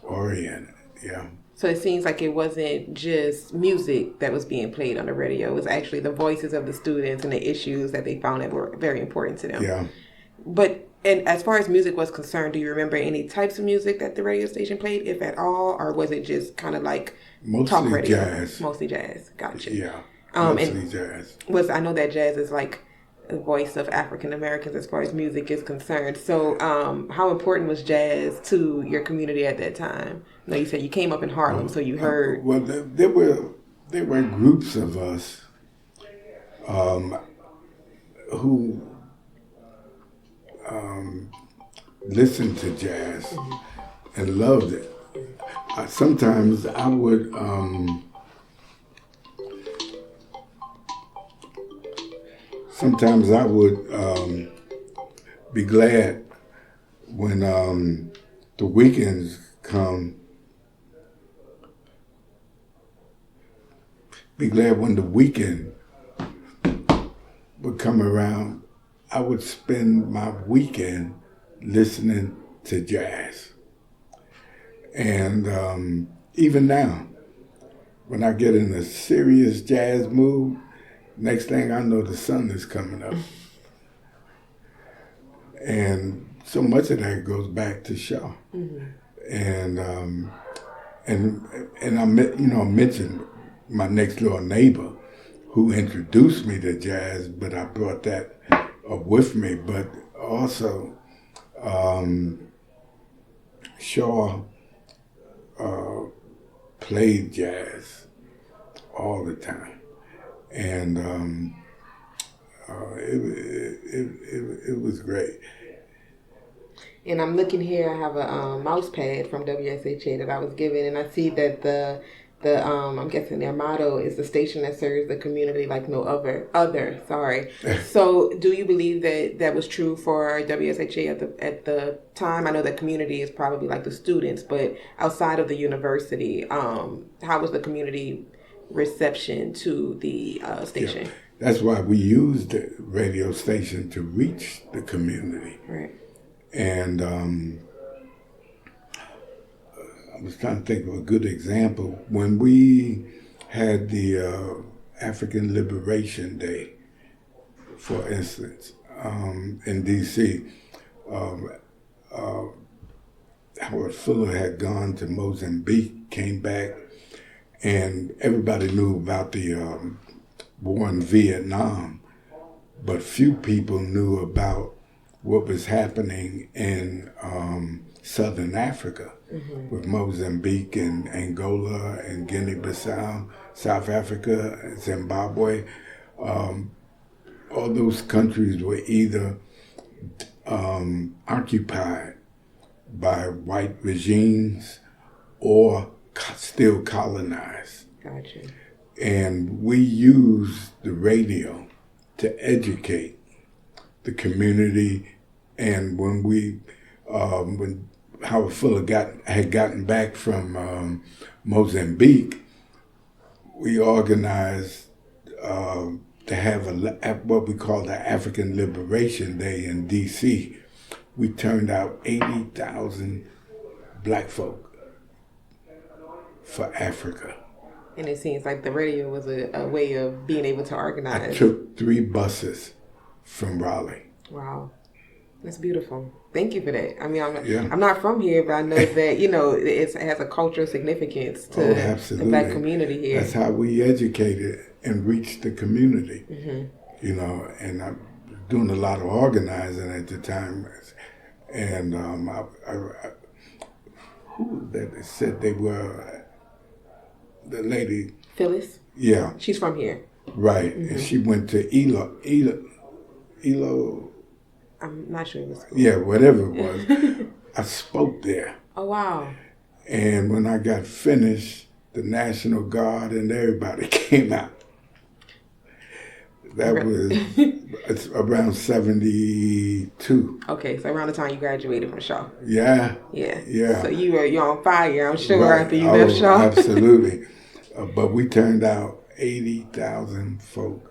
B: oriented, yeah.
A: So it seems like it wasn't just music that was being played on the radio. It was actually the voices of the students and the issues that they found that were very important to them.
B: Yeah.
A: And as far as music was concerned, do you remember any types of music that the radio station played, if at all, or was it just kind of like talk radio?
B: Jazz.
A: Mostly jazz. Gotcha.
B: Yeah. Mostly jazz.
A: I know that jazz is like the voice of African Americans as far as music is concerned. So, how important was jazz to your community at that time? I know you said you came up in Harlem, so you heard.
B: Well, there were groups of us who listened to jazz and loved it. Sometimes I would be glad when the weekends come. Be glad when the weekend would come around. I would spend my weekend listening to jazz. And even now, when I get in a serious jazz mood, next thing I know, the sun is coming up. And so much of that goes back to Shaw. Mm-hmm. And I mentioned my next door neighbor who introduced me to jazz, but I brought that with me. But also, Shaw played jazz all the time, and it was great.
A: And I'm looking here. I have a mouse pad from WSHA that I was given, and I see that the I'm guessing their motto is the station that serves the community like no other. So do you believe that was true for WSHA at the time? I know that community is probably like the students, but outside of the university, how was the community reception to the station?
B: Yeah. That's why we used the radio station to reach the community.
A: Right.
B: And I was trying to think of a good example. When we had the African Liberation Day, for instance, in D.C., Howard Fuller had gone to Mozambique, came back, and everybody knew about the war in Vietnam, but few people knew about what was happening in Southern Africa, mm-hmm. with Mozambique and Angola and Guinea-Bissau, South Africa, Zimbabwe. All those countries were either occupied by white regimes or still colonized.
A: Gotcha.
B: And we used the radio to educate the community. And when Howard Fuller had gotten back from Mozambique, we organized to have what we call the African Liberation Day in D.C. We turned out 80,000 black folk for Africa.
A: And it seems like the radio was a way of being able to organize.
B: I took 3 buses from Raleigh.
A: Wow. That's beautiful. Thank you for that. I mean, I'm not from here, but I know that, you know, it has a cultural significance to the black community here.
B: That's how we educated and reached the community. Mm-hmm. You know, and I was doing a lot of organizing at the time. And who that said they were, the lady.
A: Phyllis?
B: Yeah.
A: She's from here.
B: Right. Mm-hmm. And she went to Elo.
A: I'm not sure it was.
B: Yeah, whatever it was. I spoke there.
A: Oh, wow.
B: And when I got finished, the National Guard and everybody came out. That was around 72.
A: Okay, so around the time you graduated from Shaw.
B: Yeah.
A: Yeah.
B: Yeah.
A: So you're on fire, I'm sure,
B: right.
A: after you left Shaw.
B: Absolutely. But we turned out 80,000 folk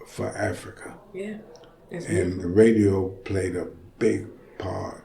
B: for Africa.
A: Yeah.
B: And the radio played a big part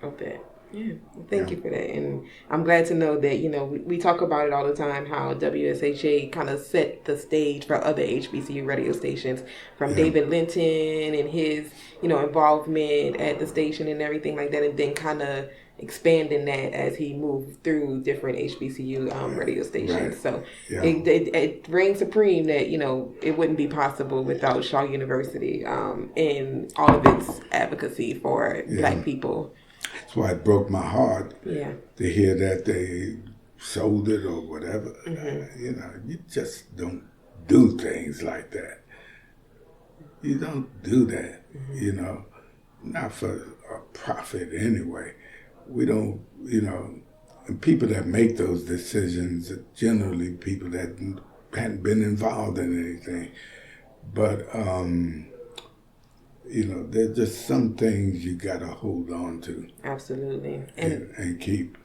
A: of that. Yeah. Thank you for that. And I'm glad to know that, you know, we talk about it all the time, how WSHA kind of set the stage for other HBCU radio stations, from David Linton and his, you know, involvement at the station and everything like that, and then kind of expanding that as he moved through different HBCU radio stations. Right. So it reigns supreme that, you know, it wouldn't be possible without Shaw University and all of its advocacy for black people.
B: That's why it broke my heart to hear that they sold it or whatever. Mm-hmm. You know, you just don't do things like that. You don't do that, you know, not for a profit anyway. We don't, you know, and people that make those decisions are generally people that hadn't been involved in anything. But, you know, there's just some things you got to hold on to.
A: Absolutely.
B: And keep,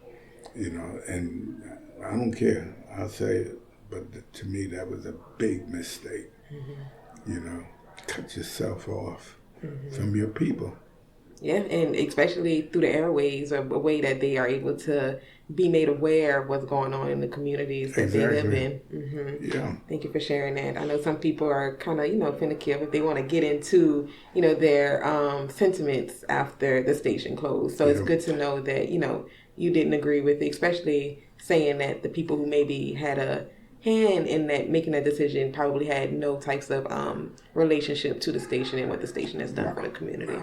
B: you know, and I don't care, I'll say it, but to me that was a big mistake. Mm-hmm. You know, cut yourself off from your people.
A: Yeah, and especially through the airways, a way that they are able to be made aware of what's going on in the communities that they live in. Mm-hmm. Yeah. Thank you for sharing that. I know some people are kind of, you know, finicky if they want to get into, you know, their sentiments after the station closed. So it's good to know that, you know, you didn't agree with it, especially saying that the people who maybe had a hand in that making that decision probably had no types of relationship to the station and what the station has done for the community.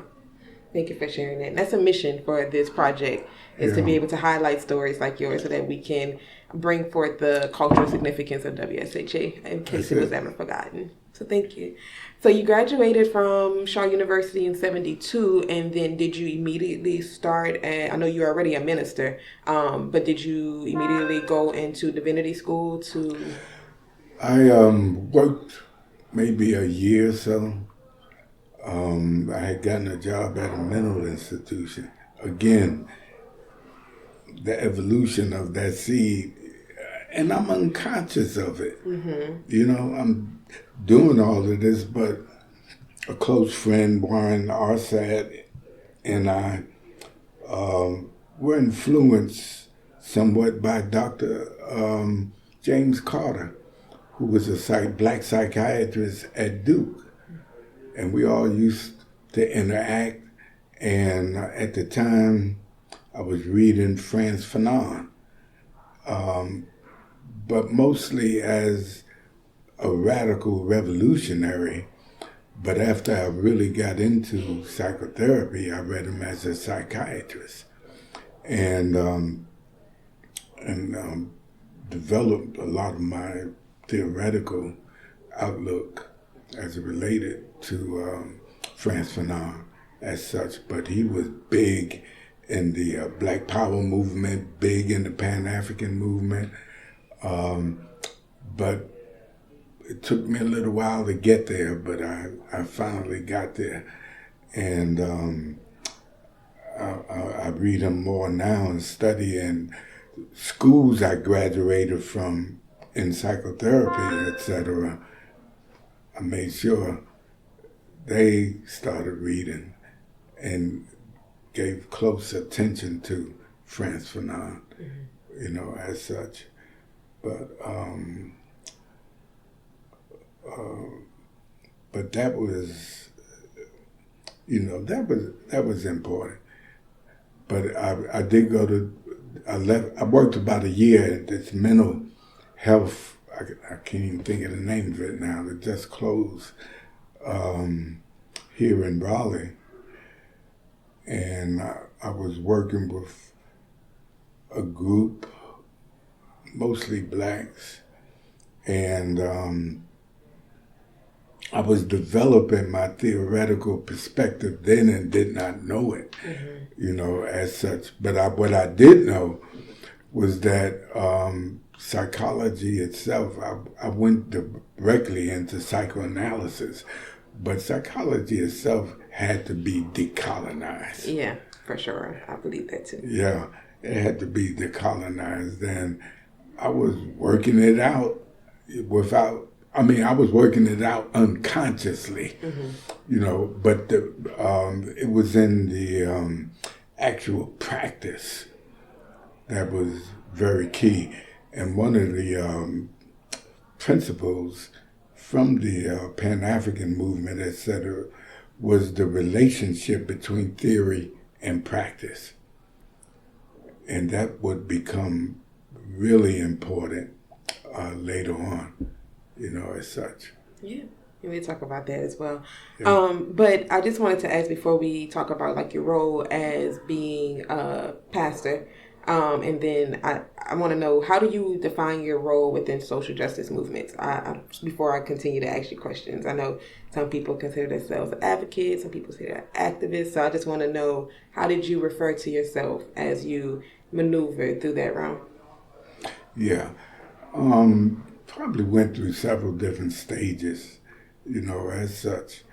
A: Thank you for sharing that. And that's a mission for this project, is to be able to highlight stories like yours so that we can bring forth the cultural significance of WSHA in case it was ever forgotten. So thank you. So you graduated from Shaw University in 72, and then did you immediately start I know you're already a minister, but did you immediately go into divinity school to?
B: I worked maybe a year or so. I had gotten a job at a mental institution. Again, the evolution of that seed, and I'm unconscious of it. Mm-hmm. You know, I'm doing all of this, but a close friend, Warren Arsad, and I were influenced somewhat by Dr. James Carter, who was a black psychiatrist at Duke. And we all used to interact. And at the time, I was reading Frantz Fanon, but mostly as a radical revolutionary. But after I really got into psychotherapy, I read him as a psychiatrist, and developed a lot of my theoretical outlook as it related to Frantz Fanon as such. But he was big in the Black Power movement, big in the Pan-African movement. But it took me a little while to get there, but I finally got there. And I read them more now and study. And schools I graduated from in psychotherapy, etc., I made sure they started reading and gave close attention to Frantz Fanon, as such. But that was, that was important. But I did go to, I worked about a year at this mental health, I can't even think of the name of it now, it just closed here in Raleigh. And I was working with a group, mostly blacks, and I was developing my theoretical perspective then and did not know it, as such. But what I did know was that psychology itself, I went directly into psychoanalysis, but psychology itself had to be decolonized.
A: Yeah, for sure. I believe that too.
B: Yeah, it had to be decolonized. And I was working it out I was working it out unconsciously, but it was in the actual practice that was very key. And one of the principles from the Pan-African movement, etc., was the relationship between theory and practice. And that would become really important later on, as such.
A: Yeah, we talk about that as well. Yeah. But I just wanted to ask before we talk about like your role as being a pastor, and then I want to know, how do you define your role within social justice movements? Before I continue to ask you questions, I know some people consider themselves advocates, some people say they're activists. So I just want to know, how did you refer to yourself as you maneuver through that realm?
B: Yeah. Probably went through several different stages, as such.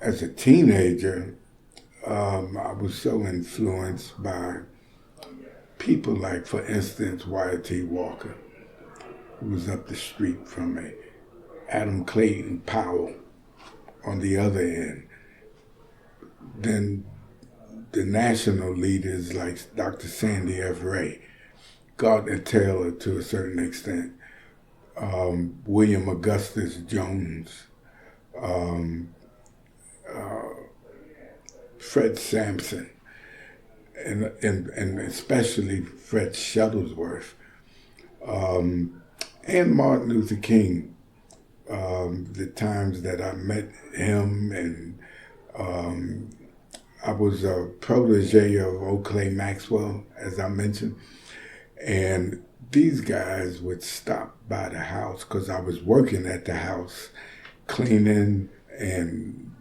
B: As a teenager, I was so influenced by people like, for instance, Wyatt T. Walker, who was up the street from me, Adam Clayton Powell on the other end. Then the national leaders like Dr. Sandy F. Ray, Gardner Taylor to a certain extent, William Augustus Jones, Fred Sampson, and especially Fred Shuttlesworth, and Martin Luther King. The times that I met him, and I was a protege of Oakley Maxwell, as I mentioned, and these guys would stop by the house because I was working at the house, cleaning and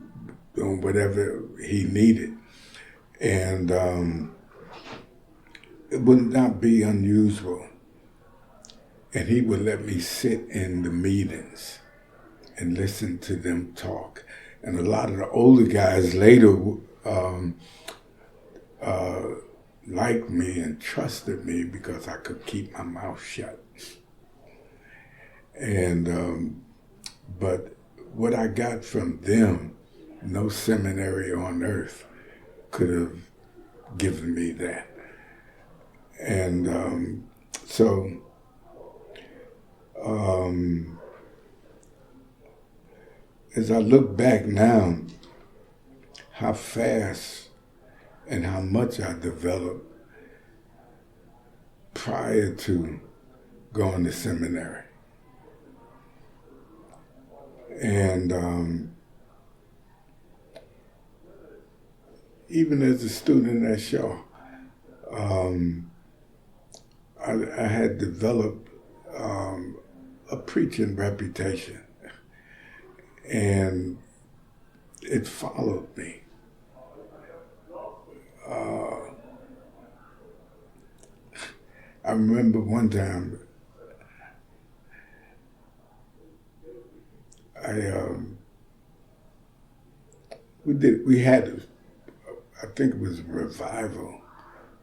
B: doing whatever he needed. And it would not be unusual. And he would let me sit in the meetings and listen to them talk. And a lot of the older guys later liked me and trusted me because I could keep my mouth shut. And but what I got from them, no seminary on earth could have given me that. And as I look back now, how fast and how much I developed prior to going to seminary. And even as a student at Shaw, I had developed a preaching reputation, and it followed me. I remember one time we had, I think it was a revival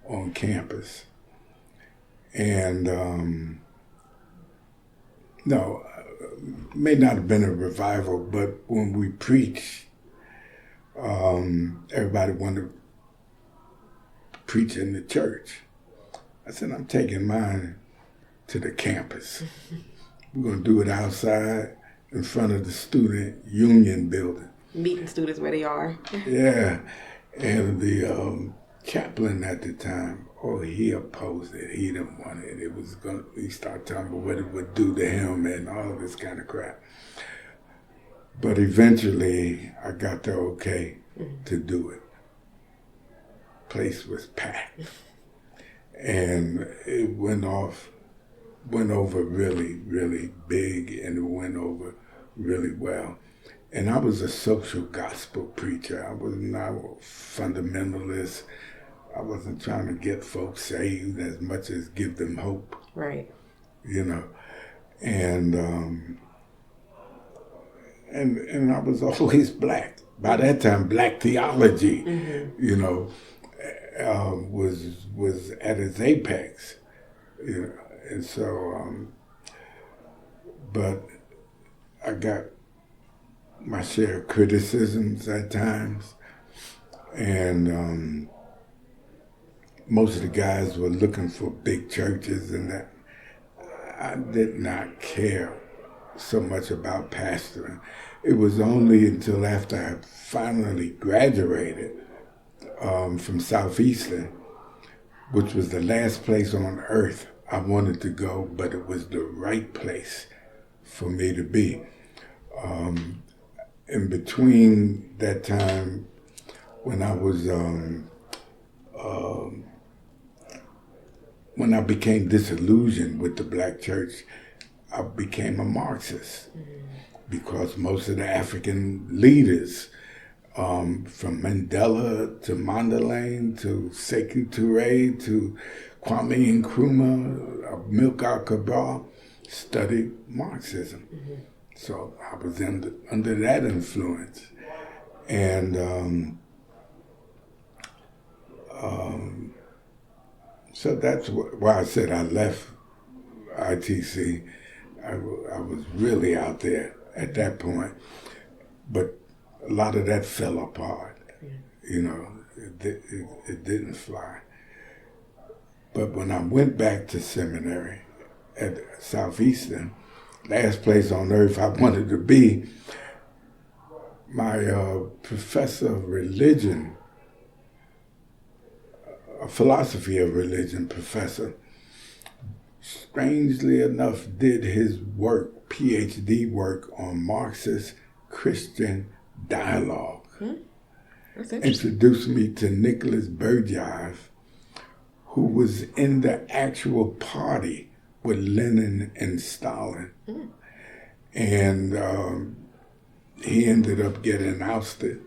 B: on campus. And no, may not have been a revival, but when we preached, everybody wanted to preach in the church. I said, I'm taking mine to the campus. We're going to do it outside in front of the student union building.
A: Meeting students where they are.
B: Yeah. And the chaplain at the time, he opposed it. He didn't want it. He started talking about what it would do to him and all this kind of crap. But eventually, I got the okay to do it. Place was packed. And it went over really, really big, and it went over really well. And I was a social gospel preacher. I was not a fundamentalist. I wasn't trying to get folks saved as much as give them hope.
A: Right.
B: You know, and I was always black. By that time, black theology, you know, was at its apex. You know, and so, but I got my share of criticisms at times, and most of the guys were looking for big churches, and that I did not care so much about pastoring. It was only until after I finally graduated from Southeastern, which was the last place on earth I wanted to go, but it was the right place for me to be. In between that time, when I was when I became disillusioned with the black church, I became a Marxist because most of the African leaders, from Mandela to Mandelain to Sekou Touré to Kwame Nkrumah, Milcar Cabral, studied Marxism. So I was under that influence. And so that's why I said I left ITC. I was really out there at that point. But a lot of that fell apart. You know, it didn't fly. But when I went back to seminary at Southeastern, last place on earth I wanted to be, my professor of religion, a philosophy of religion professor, strangely enough did his work, PhD work, on Marxist Christian dialogue.
A: That's interesting.
B: Introduced me to Nicholas Berdyaev, who was in the actual party with Lenin and Stalin. And he ended up getting ousted,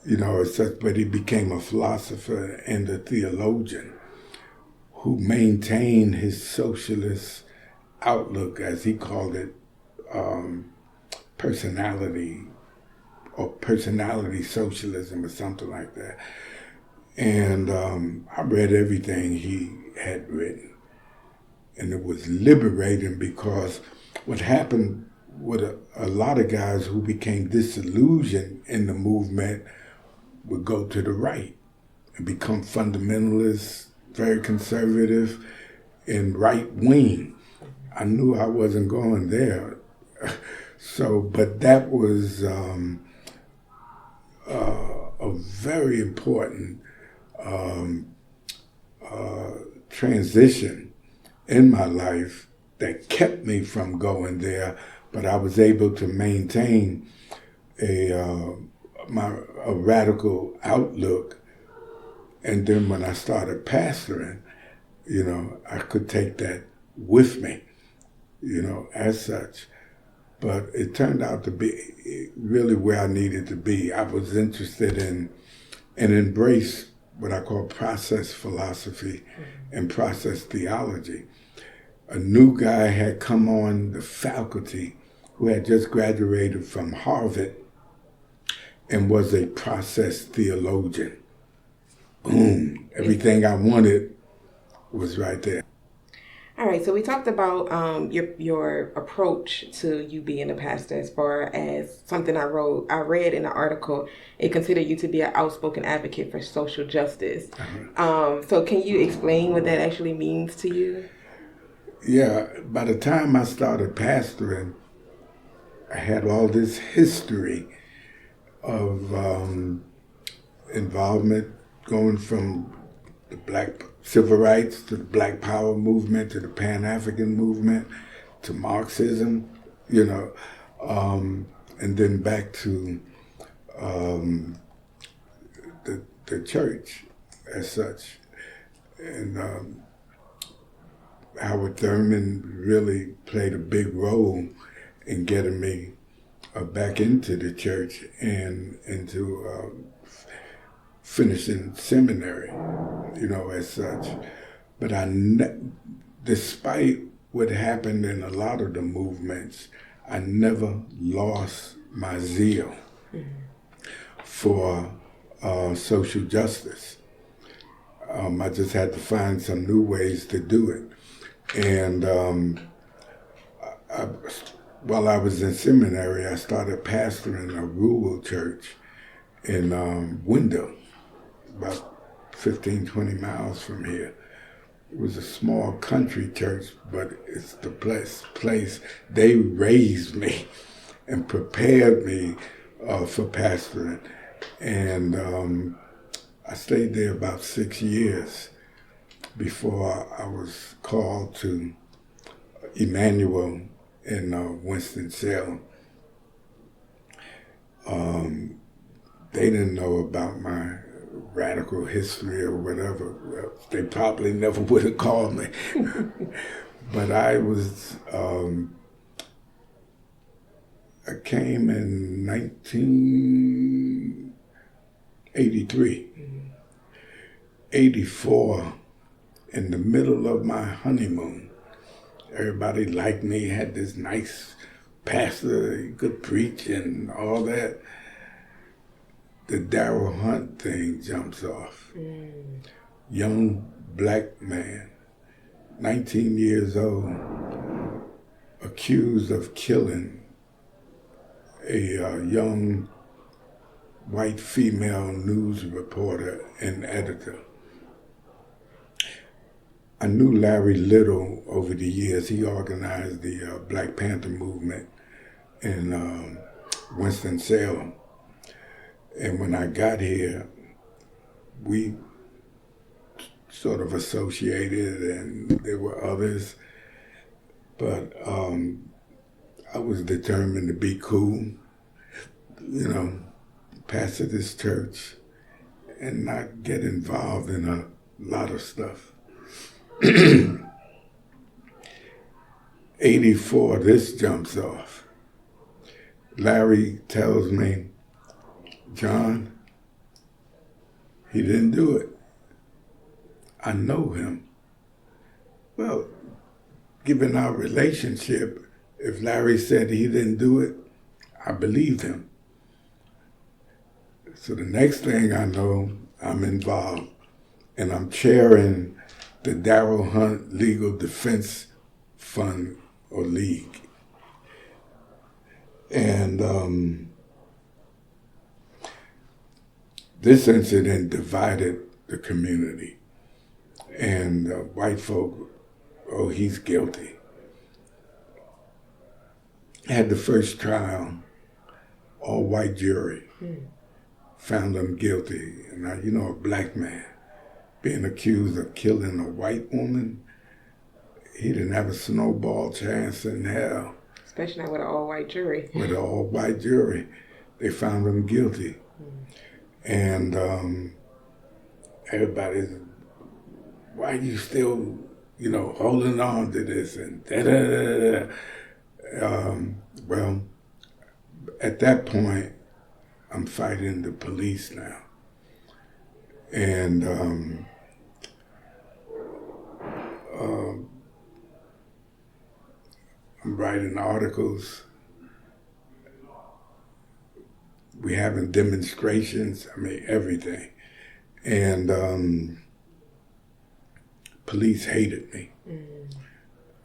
B: you know, as such, but he became a philosopher and a theologian who maintained his socialist outlook, as he called it, personality socialism or something like that. And I read everything he had written. And it was liberating because what happened with a lot of guys who became disillusioned in the movement would go to the right and become fundamentalists, very conservative, and right-wing. I knew I wasn't going there. So, but that was a very important transition in my life that kept me from going there, but I was able to maintain a radical outlook. And then when I started pastoring, you know, I could take that with me, you know, as such. But it turned out to be really where I needed to be. I was interested in and embrace what I call process philosophy and process theology. A new guy had come on the faculty who had just graduated from Harvard and was a process theologian. Boom. Everything I wanted was right there.
A: All right, so we talked about your approach to you being a pastor, as far as something I read in the article. It considered you to be an outspoken advocate for social justice. So can you explain what that actually means to you?
B: Yeah, by the time I started pastoring, I had all this history of involvement, going from the Black civil rights to the Black Power movement to the Pan-African movement to Marxism, and then back to the church as such. And Howard Thurman really played a big role in getting me back into the church and into finishing seminary, as such. But despite what happened in a lot of the movements, I never lost my zeal for social justice. I just had to find some new ways to do it. And while I was in seminary, I started pastoring a rural church in Wendell, about 15, 20 miles from here. It was a small country church, but it's the place. They raised me and prepared me for pastoring. And I stayed there about 6 years before I was called to Emmanuel in Winston-Salem. They didn't know about my radical history or whatever. Well, they probably never would have called me. But I came in 1983. 84, in the middle of my honeymoon. Everybody liked me, had this nice pastor, he could preach and all that. The Darrell Hunt thing jumps off. Young black man, 19 years old, accused of killing a young white female news reporter and editor. I knew Larry Little over the years. He organized the Black Panther movement in Winston-Salem. And when I got here, we sort of associated, and there were others. But I was determined to be cool, pastor this church and not get involved in a lot of stuff. 84, this jumps off. Larry tells me, John, he didn't do it. I know him. Well, given our relationship, if Larry said he didn't do it, I believed him. So the next thing I know, I'm involved, and I'm chairing the Darrell Hunt Legal Defense Fund or League. And this incident divided the community. And white folk, oh, he's guilty. Had the first trial, all white jury, found him guilty. And now, a black man being accused of killing a white woman, he didn't have a snowball chance in hell.
A: Especially not with an all-white jury.
B: With an all-white jury. They found him guilty. And everybody's, why are you still, holding on to this? And da-da-da-da-da. Well, at that point, I'm fighting the police now. And I'm writing articles we having demonstrations, I mean, everything. And police hated me.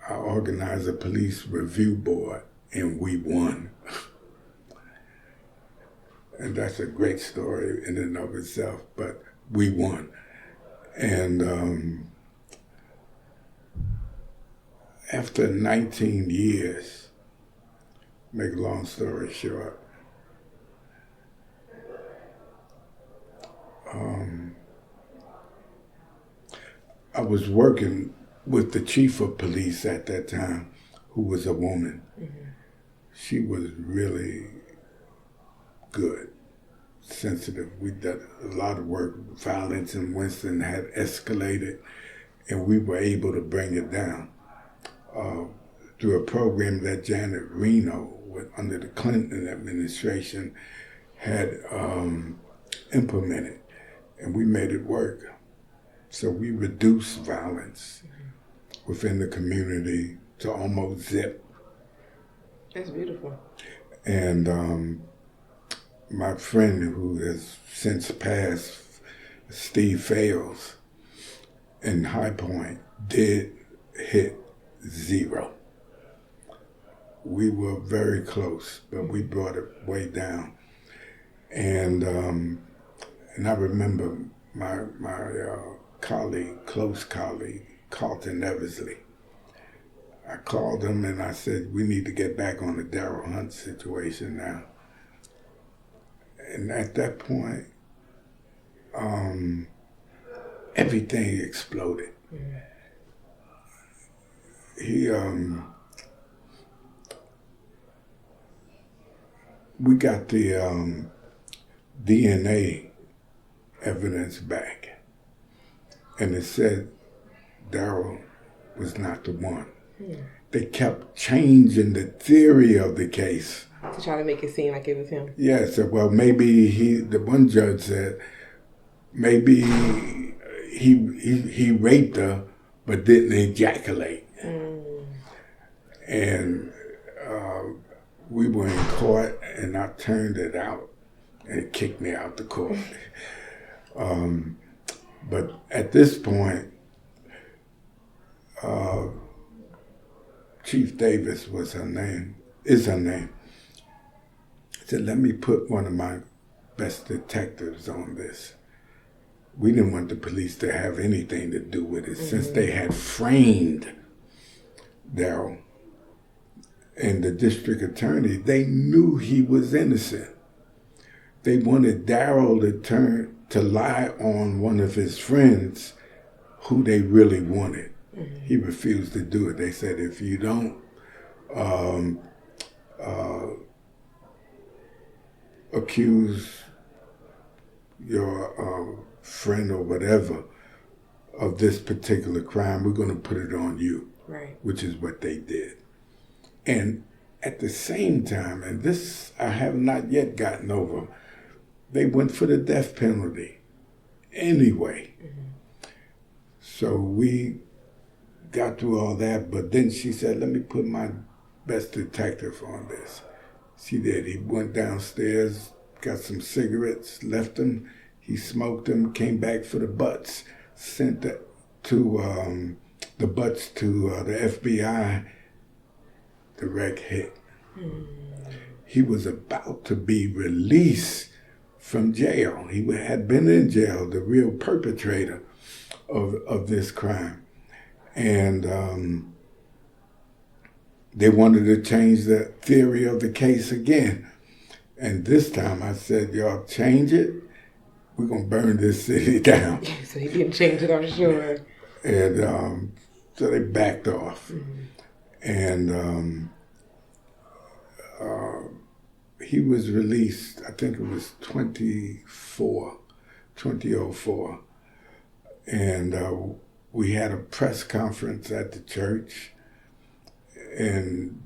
B: I organized a police review board, and we won. And that's a great story in and of itself, but we won. And after 19 years, make a long story short, I was working with the chief of police at that time, who was a woman. She was really good, sensitive. We did a lot of work. Violence in Winston had escalated, and we were able to bring it down through a program that Janet Reno, under the Clinton administration, had implemented, and we made it work. So we reduced violence within the community to almost zip.
A: That's beautiful.
B: And my friend, who has since passed, Steve Fales, in High Point, did hit 0. We were very close, but we brought it way down. And I remember my colleague, close colleague, Carlton Eversley. I called him and I said, we need to get back on the Darryl Hunt situation now. And at that point, everything exploded. We got the DNA evidence back, and it said Darryl was not the one. They kept changing the theory of the case
A: to try to make it seem like it was him.
B: Yeah, so well, maybe the one judge said maybe he raped her but didn't ejaculate. And we were in court, and I turned it out, and it kicked me out the court. But at this point, Chief Davis is her name. Said, let me put one of my best detectives on this. We didn't want the police to have anything to do with it since they had framed Darryl. And the district attorney, they knew he was innocent. They wanted Darryl to lie on one of his friends who they really wanted. He refused to do it. They said, if you don't accuse your friend or whatever of this particular crime, we're going to put it on you.
A: Right.
B: Which is what they did. And at the same time, and this I have not yet gotten over, they went for the death penalty anyway. So we got through all that, but then she said, let me put my best detective on this. She did. He went downstairs, got some cigarettes, left them. He smoked them, came back for the butts, sent the butts to the FBI. The wreck hit. He was about to be released from jail. He had been in jail, the real perpetrator of this crime. And they wanted to change the theory of the case again. And this time I said, y'all change it, we're going to burn this city down.
A: So he didn't change it, I'm sure.
B: And so they backed off. And he was released, I think it was 2004. And we had a press conference at the church. And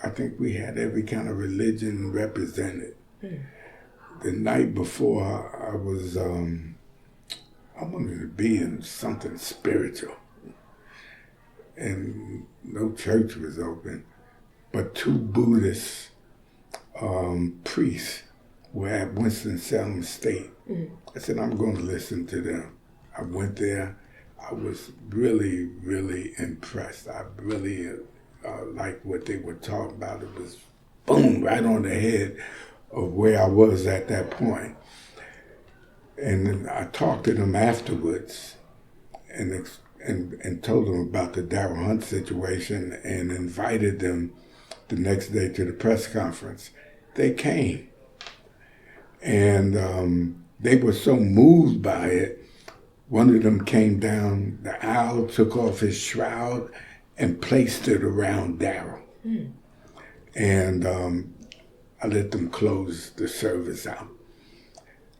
B: I think we had every kind of religion represented. The night before, I wanted to be in something spiritual. And no church was open. But 2 Buddhist priests were at Winston-Salem State. I said, I'm going to listen to them. I went there. I was really, really impressed. I really liked what they were talking about. It was, boom, right on the head of where I was at that point. And then I talked to them afterwards and told them about the Darryl Hunt situation and invited them the next day to the press conference. They came. And they were so moved by it, one of them came down the aisle, took off his shroud, and placed it around Darryl. And I let them close the service out.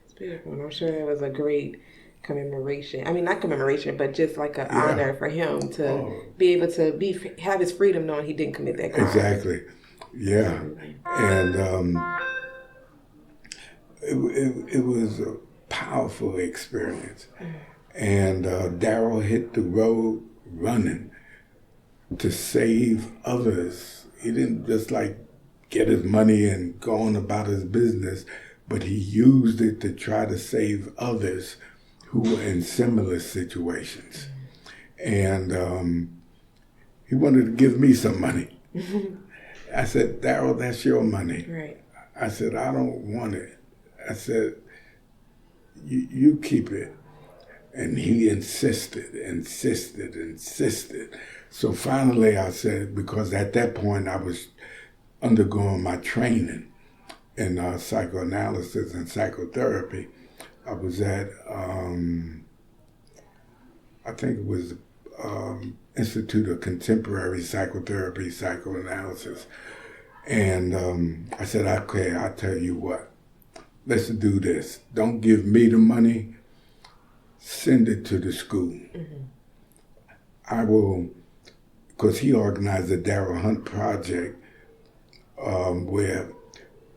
A: It's beautiful. And I'm sure it was a great commemoration. I mean, not commemoration, but just like an honor for him to be able to have his freedom knowing he didn't commit that crime.
B: Exactly. Yeah. And it was a powerful experience. And Darryl hit the road running to save others. He didn't just like get his money and go on about his business, but he used it to try to save others who were in similar situations. And he wanted to give me some money. I said, Darryl, that's your money.
A: Right.
B: I said, I don't want it. I said, you keep it. And he insisted. So finally I said, because at that point I was undergoing my training in psychoanalysis and psychotherapy. I was at, I think it was Institute of Contemporary Psychotherapy, Psychoanalysis. And I said, okay, I'll tell you what, let's do this. Don't give me the money. Send it to the school. I will, because he organized the Darryl Hunt Project where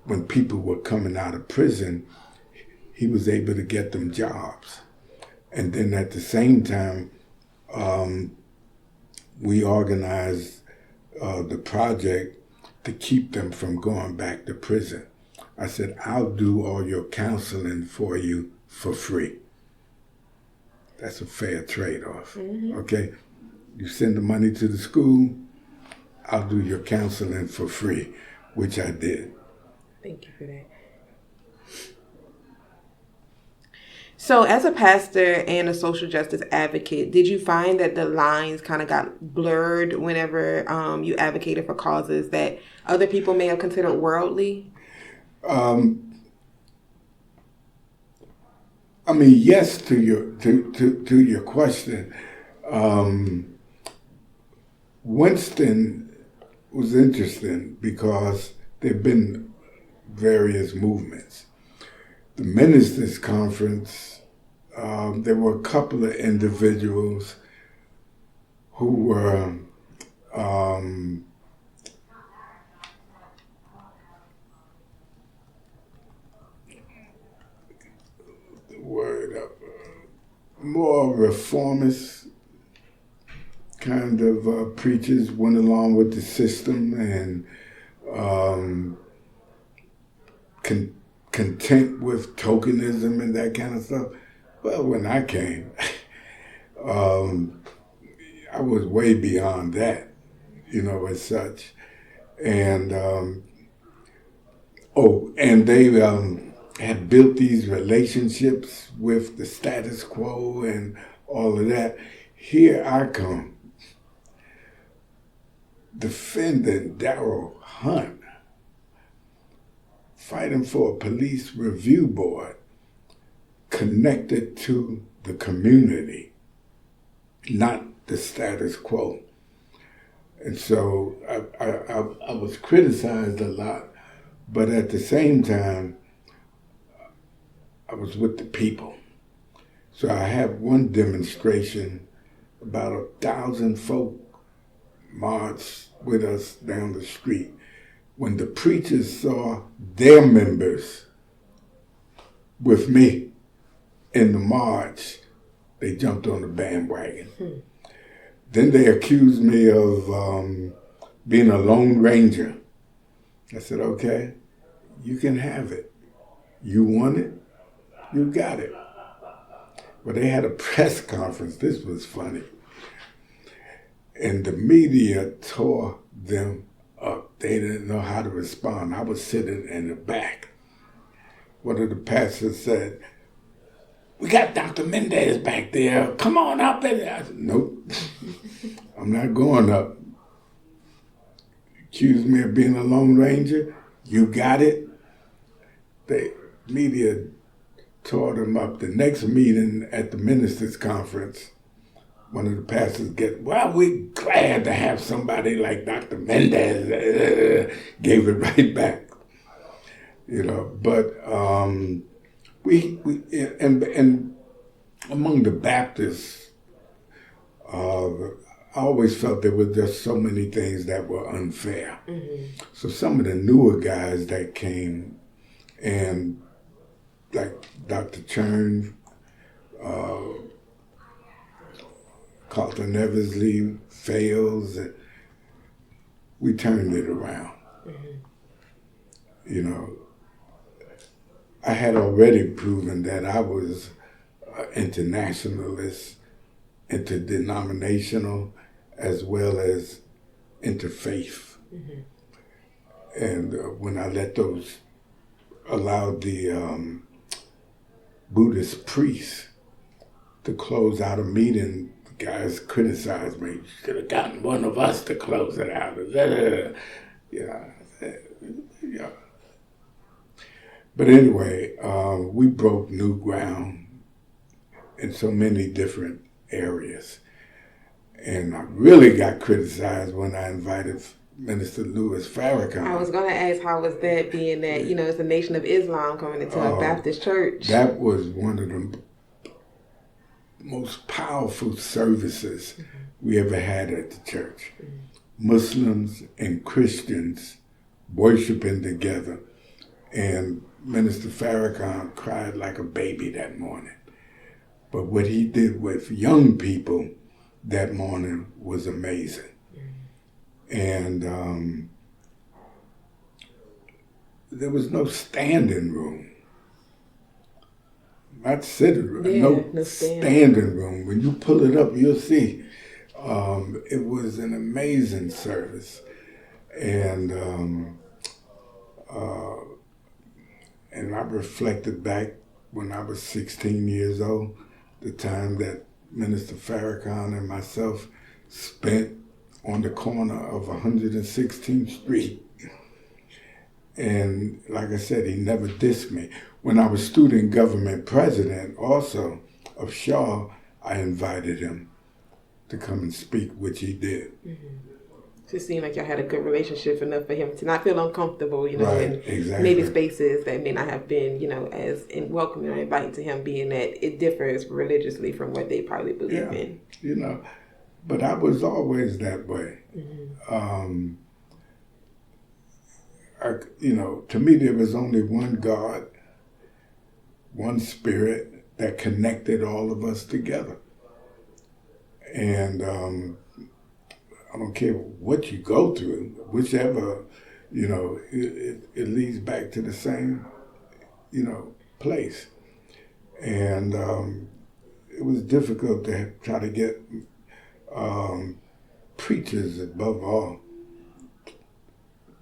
B: when people were coming out of prison, he was able to get them jobs. And then at the same time, we organized the project to keep them from going back to prison. I said, I'll do all your counseling for you for free. That's a fair trade-off, okay? You send the money to the school, I'll do your counseling for free, which I did.
A: Thank you for that. So as a pastor and a social justice advocate, did you find that the lines kind of got blurred whenever you advocated for causes that other people may have considered worldly?
B: I mean, yes to your question. Winston was interesting because there have been various movements. The Ministers' Conference, there were a couple of individuals who were more reformist kind of preachers, went along with the system and content with tokenism and that kind of stuff. Well, when I came, I was way beyond that, as such. And, and they had built these relationships with the status quo and all of that. Here I come, defending Darryl Hunt, fighting for a police review board connected to the community, not the status quo. And so I was criticized a lot, but at the same time, I was with the people. So I had one demonstration, about 1,000 folk marched with us down the street. When the preachers saw their members with me in the march, they jumped on the bandwagon. Then they accused me of being a Lone Ranger. I said, okay, you can have it. You want it, you got it. But they had a press conference. This was funny. And the media tore them up. They didn't know how to respond. I was sitting in the back. One of the pastors said, "We got Dr. Mendez back there. Come on up." I said, "Nope, I'm not going up." Accused me of being a Lone Ranger. You got it. The media tore them up. The next meeting at the ministers' conference, one of the pastors "Well, we're glad to have somebody like Dr. Mendez." Gave it right back. But we among the Baptists, I always felt there were just so many things that were unfair. Mm-hmm. So some of the newer guys that came, and like Dr. Chern, Carlton Eversley, Fales, we turned it around. Mm-hmm. I had already proven that I was internationalist, interdenominational, as well as interfaith. Mm-hmm. And when I allowed the Buddhist priests to close out a meeting, the guys criticized me. "You should have gotten one of us to close it out." Yeah. But anyway, we broke new ground in so many different areas. And I really got criticized when I invited Minister Louis Farrakhan.
A: I was going to ask, how was that, being that, it's the Nation of Islam coming into a Baptist church?
B: That was one of the most powerful services we ever had at the church. Muslims and Christians worshiping together. And Minister Farrakhan cried like a baby that morning. But what he did with young people that morning was amazing. And there was no standing room. Not sitting room, no standing room. When you pull it up, you'll see. It was an amazing service. And I reflected back when I was 16 years old, the time that Minister Farrakhan and myself spent on the corner of 116th Street. And like I said, he never dissed me. When I was student government president also of Shaw, I invited him to come and speak, which he did.
A: Mm-hmm. It seemed like y'all had a good relationship enough for him to not feel uncomfortable,
B: right,
A: in
B: exactly.
A: maybe spaces that may not have been, as welcoming or inviting to him, being that it differs religiously from what they probably believe in.
B: But I was always that way.
A: Mm-hmm.
B: To me, there was only one God, one Spirit that connected all of us together. And I don't care what you go through, whichever, it leads back to the same, place. And it was difficult to try to get preachers, above all,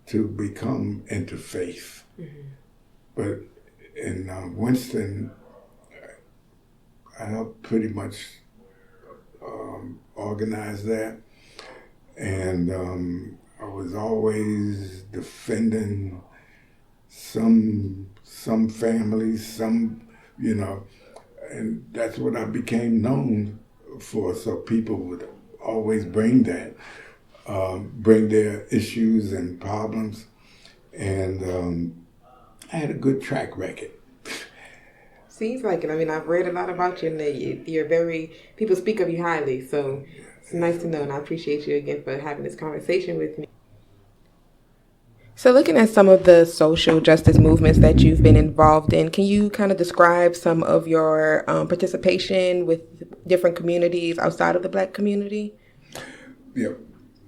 B: to become interfaith. Mm-hmm. But in Winston, I helped pretty much organize that. And I was always defending some families, and that's what I became known for. So people would always bring that, bring their issues and problems, and I had a good track record.
A: Seems like it. I mean, I've read a lot about you, and people speak of you highly, so it's nice to know, and I appreciate you again for having this conversation with me. So looking at some of the social justice movements that you've been involved in, can you kind of describe some of your participation with different communities outside of the Black community? Yeah,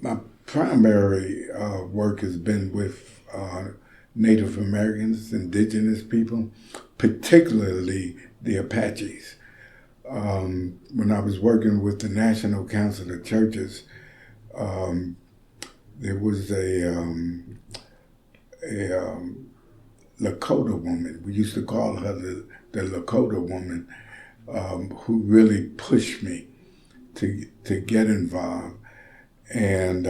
B: my primary work has been with Native Americans, indigenous people, particularly the Apaches. When I was working with the National Council of Churches, there was a Lakota woman. We used to call her the Lakota woman, who really pushed me to get involved. And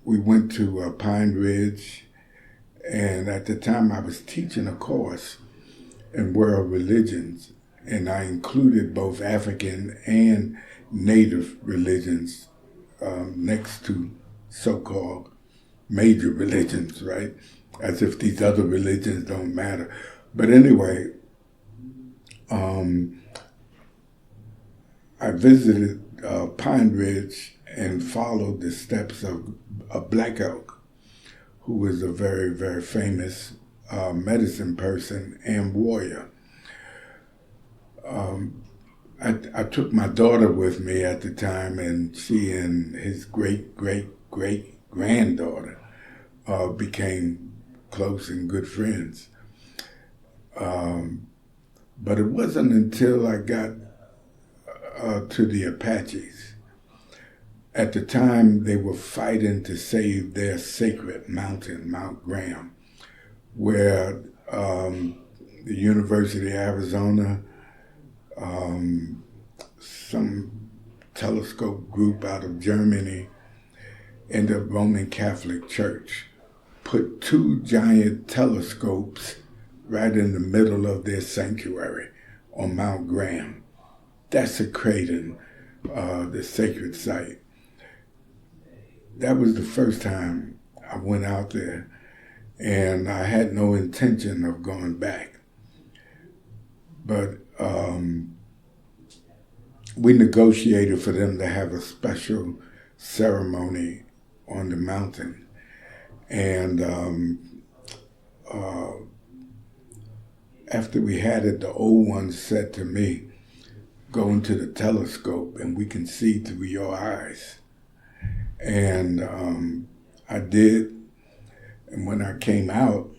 B: we went to Pine Ridge, and at the time I was teaching a course in world religions, and I included both African and Native religions next to so-called major religions, right? As if these other religions don't matter. But anyway, I visited Pine Ridge and followed the steps of Black Elk, who was a very, very famous medicine person and warrior. I took my daughter with me at the time, and she and his great-great-great-granddaughter became close and good friends. But it wasn't until I got to the Apaches. At the time, they were fighting to save their sacred mountain, Mount Graham, where the University of Arizona, some telescope group out of Germany, and the Roman Catholic Church put 2 giant telescopes right in the middle of their sanctuary on Mount Graham, desecrating the sacred site. That was the first time I went out there, and I had no intention of going back. But we negotiated for them to have a special ceremony on the mountain. And after we had it, the old ones said to me, "Go into the telescope and we can see through your eyes." And I did. And when I came out,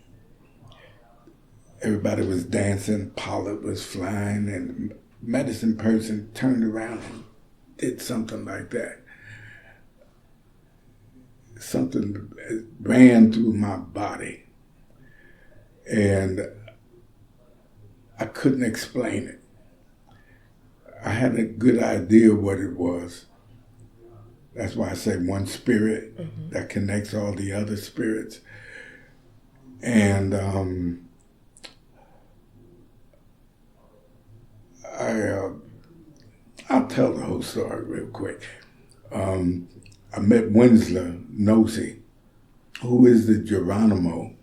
B: everybody was dancing, pollen was flying, and the medicine person turned around and did something like that. Something ran through my body, and I couldn't explain it. I had a good idea what it was. That's why I say one spirit that connects all the other spirits. And I'll tell the whole story real quick. I met Winslow Nosey, who is the Geronimo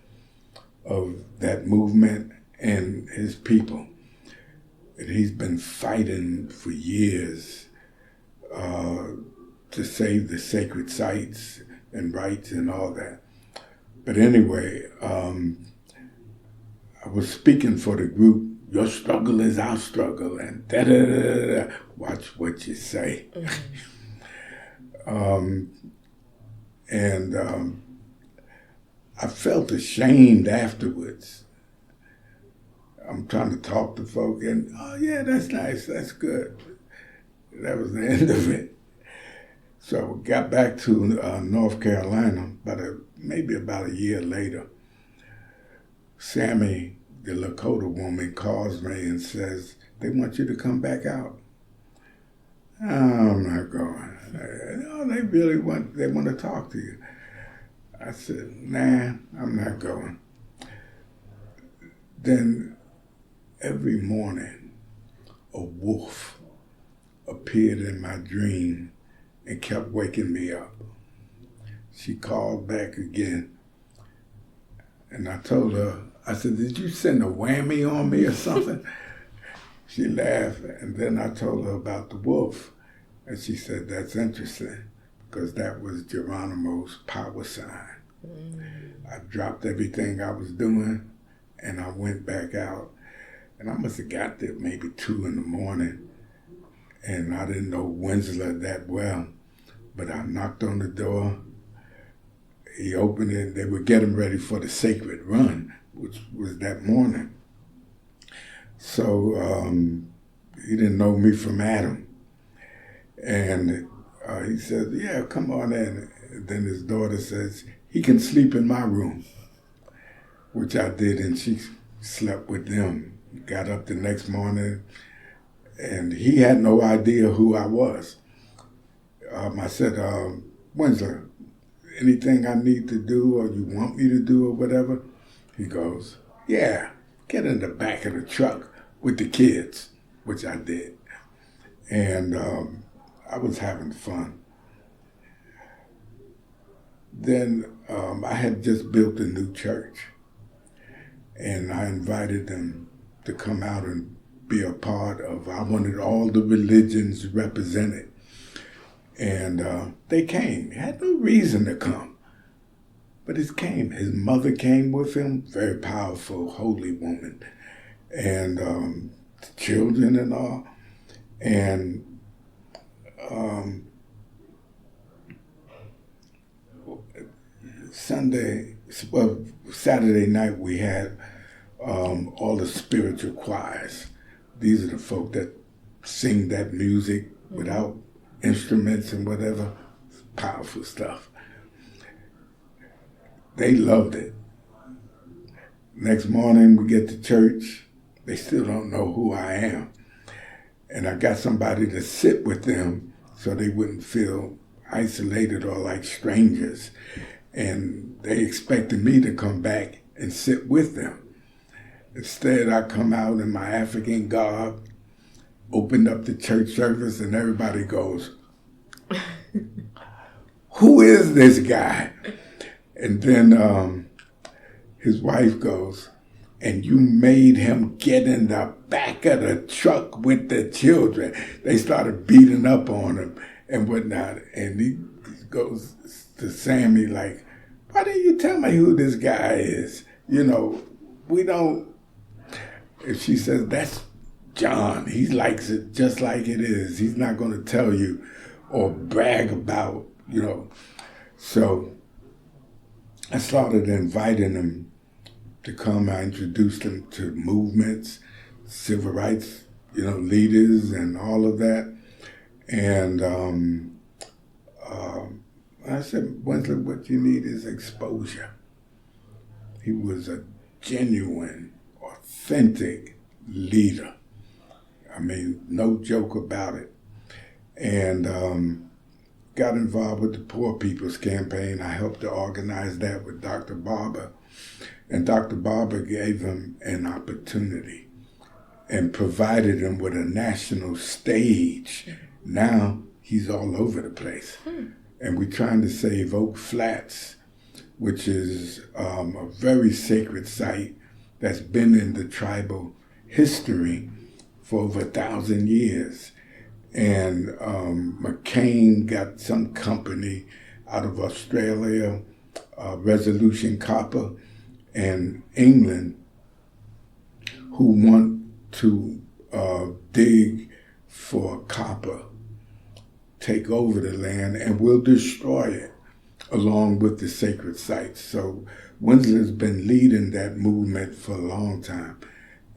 B: of that movement and his people. And he's been fighting for years to save the sacred sites and rights and all that. But anyway, I was speaking for the group, "Your struggle is our struggle," and da-da-da-da-da. Watch what you say. I felt ashamed afterwards. I'm trying to talk to folk, and, "Oh yeah, that's nice, that's good." That was the end of it. So I got back to North Carolina, maybe about a year later. Sammy, the Lakota woman, calls me and says, "They want you to come back out." "Oh, I'm not going." "No, they want to talk to you." I said, "Nah, I'm not going." Then every morning, a wolf appeared in my dream and kept waking me up. She called back again, and I told her, I said, "Did you send a whammy on me or something?" She laughed, and then I told her about the wolf, and she said, "That's interesting, because that was Geronimo's power sign." I dropped everything I was doing, and I went back out, and I must have got there maybe 2 a.m, and I didn't know Winslow that well, but I knocked on the door. he opened it. They would get him ready for the sacred run, which was that morning. So he didn't know me from Adam. And he said, yeah, come on in. And then his daughter says, he can sleep in my room, which I did, and she slept with them. Got up the next morning, and he had no idea who I was. I said, Winslow, anything I need to do or you want me to do or whatever? He goes, yeah, get in the back of the truck with the kids, which I did. And I was having fun. Then I had just built a new church, and I invited them to come out and be a part of, I wanted all the religions represented. And they came. He had no reason to come, but he came. His mother came with him, very powerful, holy woman, and the children and all. And Saturday night we had all the spiritual choirs. These are the folk that sing that music without instruments and whatever. Powerful stuff. They loved it. Next morning we get to church. They still don't know who I am. And I got somebody to sit with them so they wouldn't feel isolated or like strangers. And they expected me to come back and sit with them. Instead, I come out in my African garb, opened up the church service, and everybody goes, who is this guy? And then his wife goes, and you made him get in the back of the truck with the children. They started beating up on him and whatnot. And he goes to Sammy like, why didn't you tell me who this guy is? You know, we don't. If she says, that's John, he likes it just like it is. He's not going to tell you or brag about, you know. So I started inviting them to come. I introduced them to movements, civil rights, you know, leaders and all of that. And I said, Winslow, what you need is exposure. He was a genuine, authentic leader. I mean, no joke about it. And got involved with the Poor People's Campaign. I helped to organize that with Dr. Barber. And Dr. Barber gave him an opportunity and provided him with a national stage. Now he's all over the place. And we're trying to save Oak Flats, which is a very sacred site that's been in the tribal history for over 1,000 years. And McCain got some company out of Australia, Resolution Copper, and England, who want to dig for copper, take over the land, and will destroy it along with the sacred sites. So Winslow's been leading that movement for a long time.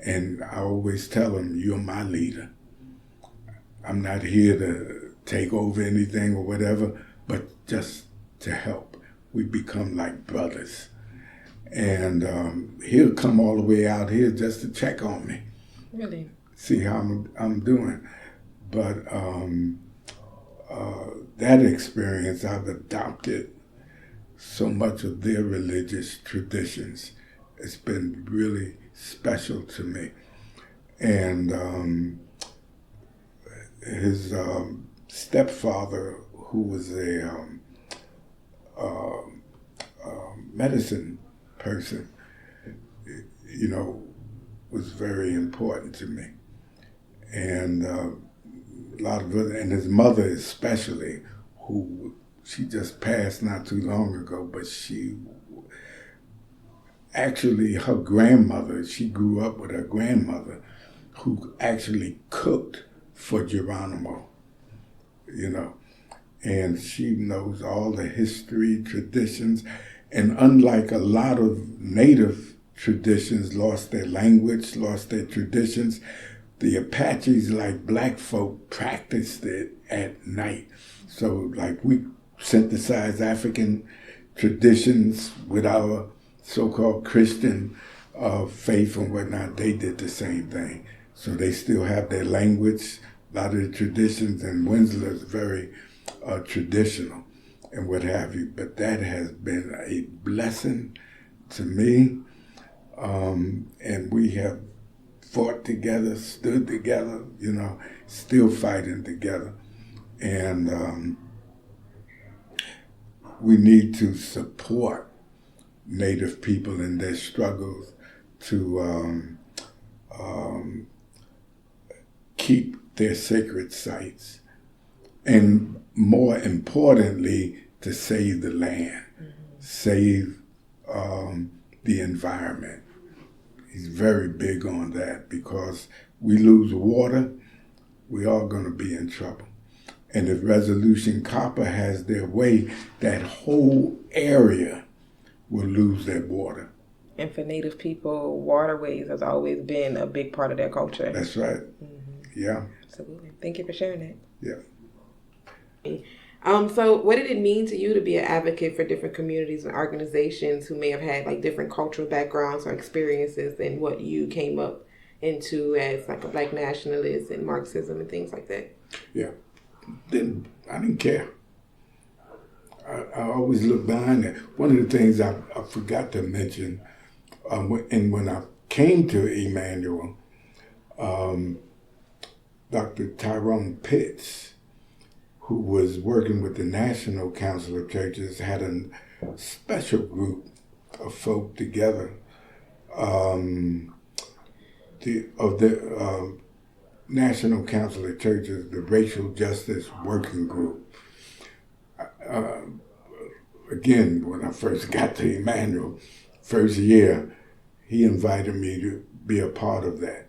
B: And I always tell him, you're my leader. I'm not here to take over anything or whatever, but just to help. We become like brothers. And he'll come all the way out here just to check on me.
A: Really?
B: See how I'm doing. But that experience, I've adopted so much of their religious traditions. It's been really special to me. And his stepfather, who was a medicine person, you know, was very important to me. And a lot of other, and his mother especially, who she just passed not too long ago, but she actually, her grandmother, she grew up with her grandmother, who actually cooked for Geronimo, you know. and she knows all the history, traditions, and unlike a lot of native traditions lost their language, lost their traditions, the Apaches, like black folk, practiced it at night. So like we synthesize African traditions with our so-called Christian faith and whatnot. They did the same thing. So they still have their language, a lot of the traditions, and Winslow is very traditional and what have you. But that has been a blessing to me. And we have fought together, stood together, still fighting together. And we need to support Native people in their struggles to keep their sacred sites, and more importantly, to save the land, save the environment. He's very big on that, because we lose water, we are going to be in trouble. And if Resolution Copper has their way, that whole area will lose their water.
A: And for Native people, waterways has always been a big part of their culture.
B: That's right. Yeah.
A: Absolutely. Thank you for sharing that.
B: Yeah.
A: So what did it mean to you to be an advocate for different communities and organizations who may have had like different cultural backgrounds or experiences than what you came up into as like a black nationalist and Marxism and things like that?
B: Yeah. I didn't care. I always look behind that. One of the things I forgot to mention, and when I came to Emmanuel, Dr. Tyrone Pitts, who was working with the National Council of Churches, had a special group of folk together of the National Council of Churches, the Racial Justice Working Group. Again, when I first got to Emmanuel, first year, he invited me to be a part of that.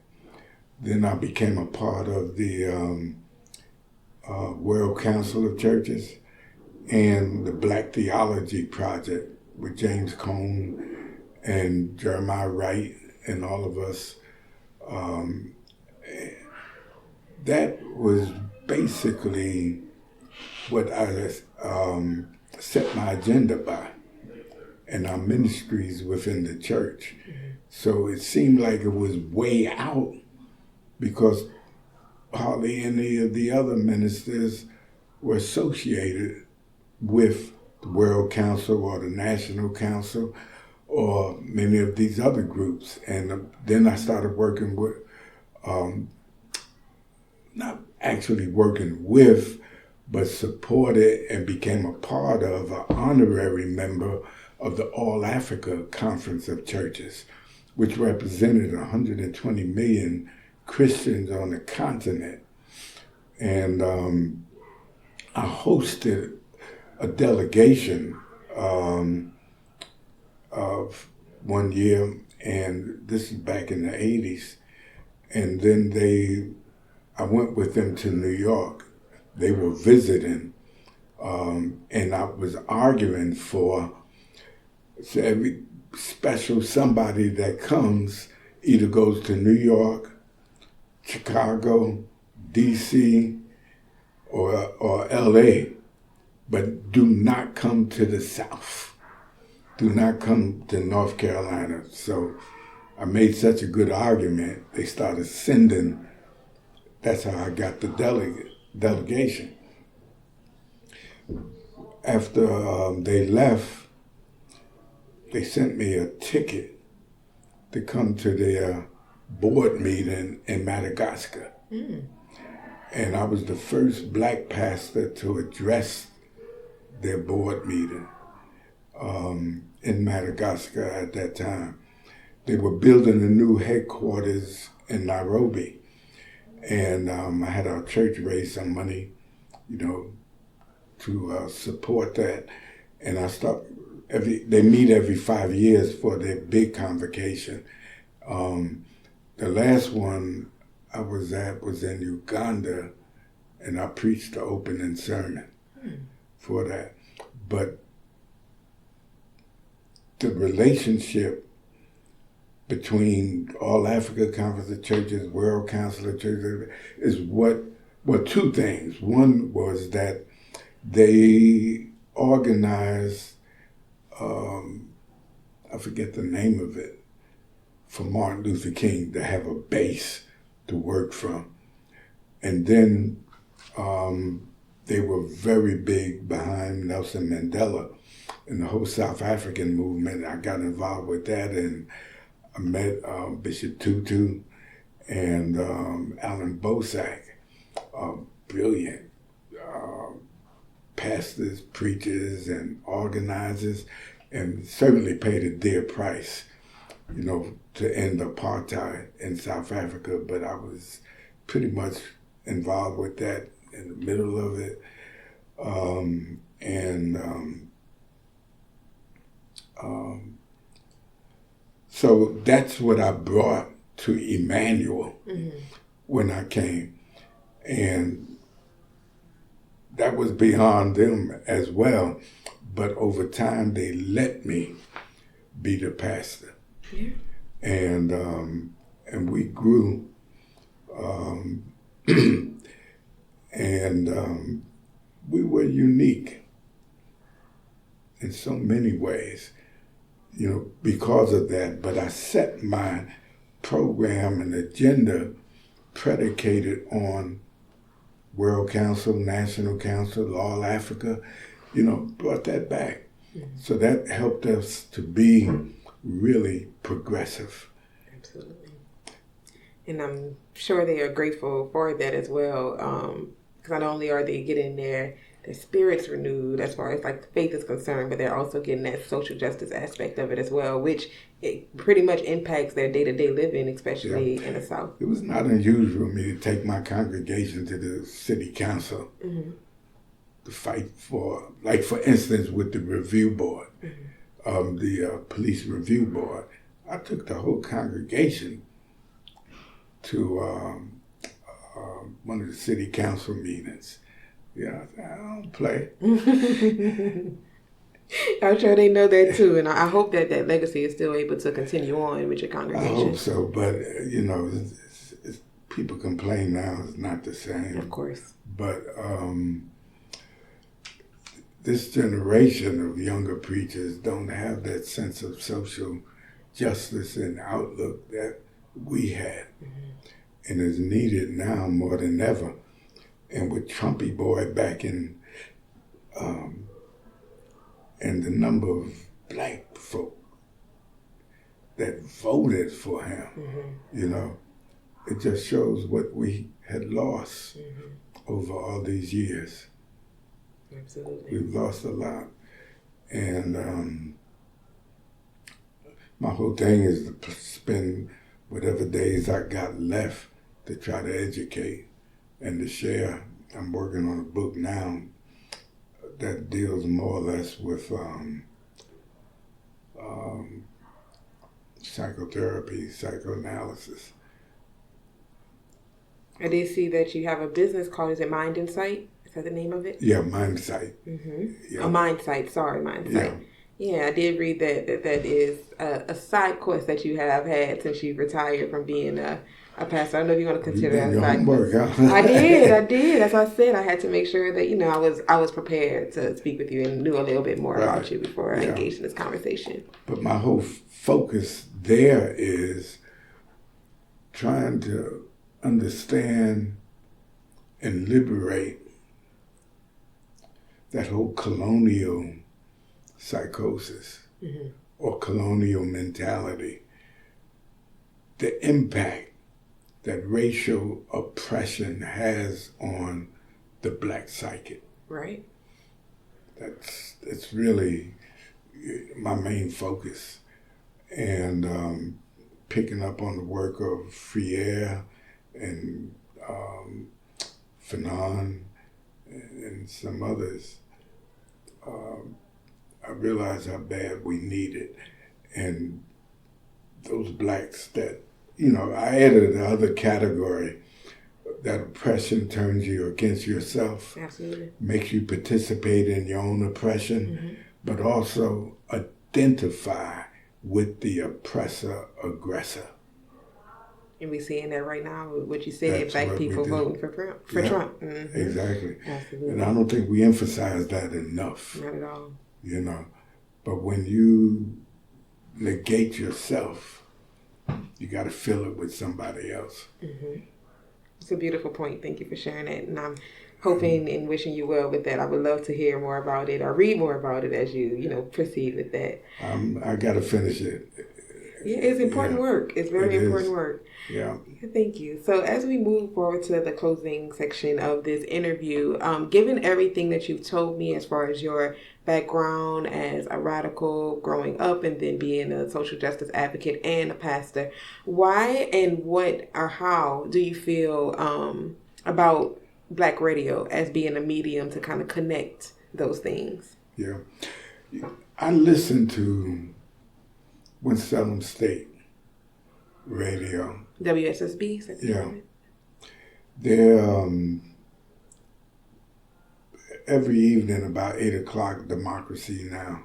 B: Then I became a part of the World Council of Churches and the Black Theology Project with James Cone and Jeremiah Wright and all of us. That was basically what I set my agenda by, and our ministries within the church. So it seemed like it was way out, because hardly any of the other ministers were associated with the World Council or the National Council or many of these other groups. And then I started working with, not actually working with, but supported and became a part of an honorary member of the All Africa Conference of Churches, which represented 120 million Christians on the continent. And I hosted a delegation of one year, and this is back in the 80s. And then I went with them to New York. They were visiting, and I was arguing for every special somebody that comes either goes to New York, Chicago, DC, or LA, but do not come to the South. Do not come to North Carolina. So I made such a good argument, they started sending. That's how I got the delegation. After they left, they sent me a ticket to come to their board meeting in Madagascar. And I was the first black pastor to address their board meeting in Madagascar at that time. They were building a new headquarters in Nairobi. And I had our church raise some money, to support that. And I stopped, they meet every 5 years for their big convocation. The last one I was at was in Uganda, and I preached the opening sermon. for that. But the relationship between All Africa Conference of Churches, World Council of Churches, is two things. One was that they organized, I forget the name of it, for Martin Luther King to have a base to work from. And then they were very big behind Nelson Mandela and the whole South African movement. I got involved with that, and I met Bishop Tutu and Alan Bosak, brilliant pastors, preachers, and organizers, and certainly paid a dear price, to end apartheid in South Africa. But I was pretty much involved with that in the middle of it. So that's what I brought to Emmanuel when I came. And that was beyond them as well. But over time, they let me be the pastor. Yeah. And we grew. And we were unique in so many ways, because of that. But I set my program and agenda predicated on World Council, National Council, All Africa, brought that back. Mm-hmm. So that helped us to be really progressive.
A: Absolutely. And I'm sure they are grateful for that as well, because not only are they getting their spirits renewed as far as like faith is concerned, but they're also getting that social justice aspect of it as well, which it pretty much impacts their day-to-day living, especially in the South.
B: It was not unusual for me to take my congregation to the city council to fight for, like for instance, with the review board, the police review board. I took the whole congregation to one of the city council meetings. Yeah, I don't play.
A: I'm sure they know that too, and I hope that that legacy is still able to continue on with your congregation.
B: I hope so, but it's, people complain now, it's not the same.
A: Of course.
B: But this generation of younger preachers don't have that sense of social justice and outlook that we had. And is needed now more than ever. And with Trumpy Boy back in, and the number of black folk that voted for him, it just shows what we had lost over all these years.
A: Absolutely.
B: We've lost a lot. And my whole thing is to spend whatever days I got left to try to educate and to share. I'm working on a book now that deals more or less with psychotherapy, psychoanalysis.
A: I did see that you have a business called, is it Mind Insight? Is that the name of it?
B: Yeah, Mind Sight.
A: Yeah. Oh, Mind Sight, sorry, Mind Sight. Yeah, I did read that is a side course that you have had since you retired from being a pastor. I don't know if you want to consider that a side course. Huh? I did. As I said, I had to make sure that, I was prepared to speak with you and knew a little bit more about you before I engaged in this conversation.
B: But my whole focus there is trying to understand and liberate that whole colonial psychosis or colonial mentality, the impact that racial oppression has on the black psyche.
A: Right.
B: That's really my main focus. And picking up on the work of Friere and Fanon and some others, I realized how bad we need it. And those blacks that, I added the other category that oppression turns you against yourself.
A: Absolutely.
B: Makes you participate in your own oppression, but also identify with the oppressor-aggressor.
A: And we're seeing that right now with what you said, Black people voting for Trump. Mm-hmm.
B: Exactly.
A: Absolutely.
B: And I don't think we emphasize that enough.
A: Not at all.
B: You know, but when you negate yourself, you got to fill it with somebody else.
A: Mm-hmm. It's a beautiful point. Thank you for sharing it. And I'm hoping and wishing you well with that. I would love to hear more about it or read more about it as you proceed with that.
B: I got to finish it.
A: Yeah, it's important work. It's very important work.
B: Yeah.
A: Thank you. So as we move forward to the closing section of this interview, given everything that you've told me as far as your background as a radical growing up and then being a social justice advocate and a pastor, why and what or how do you feel about Black radio as being a medium to kind of connect those things?
B: Yeah. I listen to Winston State Radio.
A: WSSB?
B: Yeah. They're every evening about 8 o'clock, Democracy Now!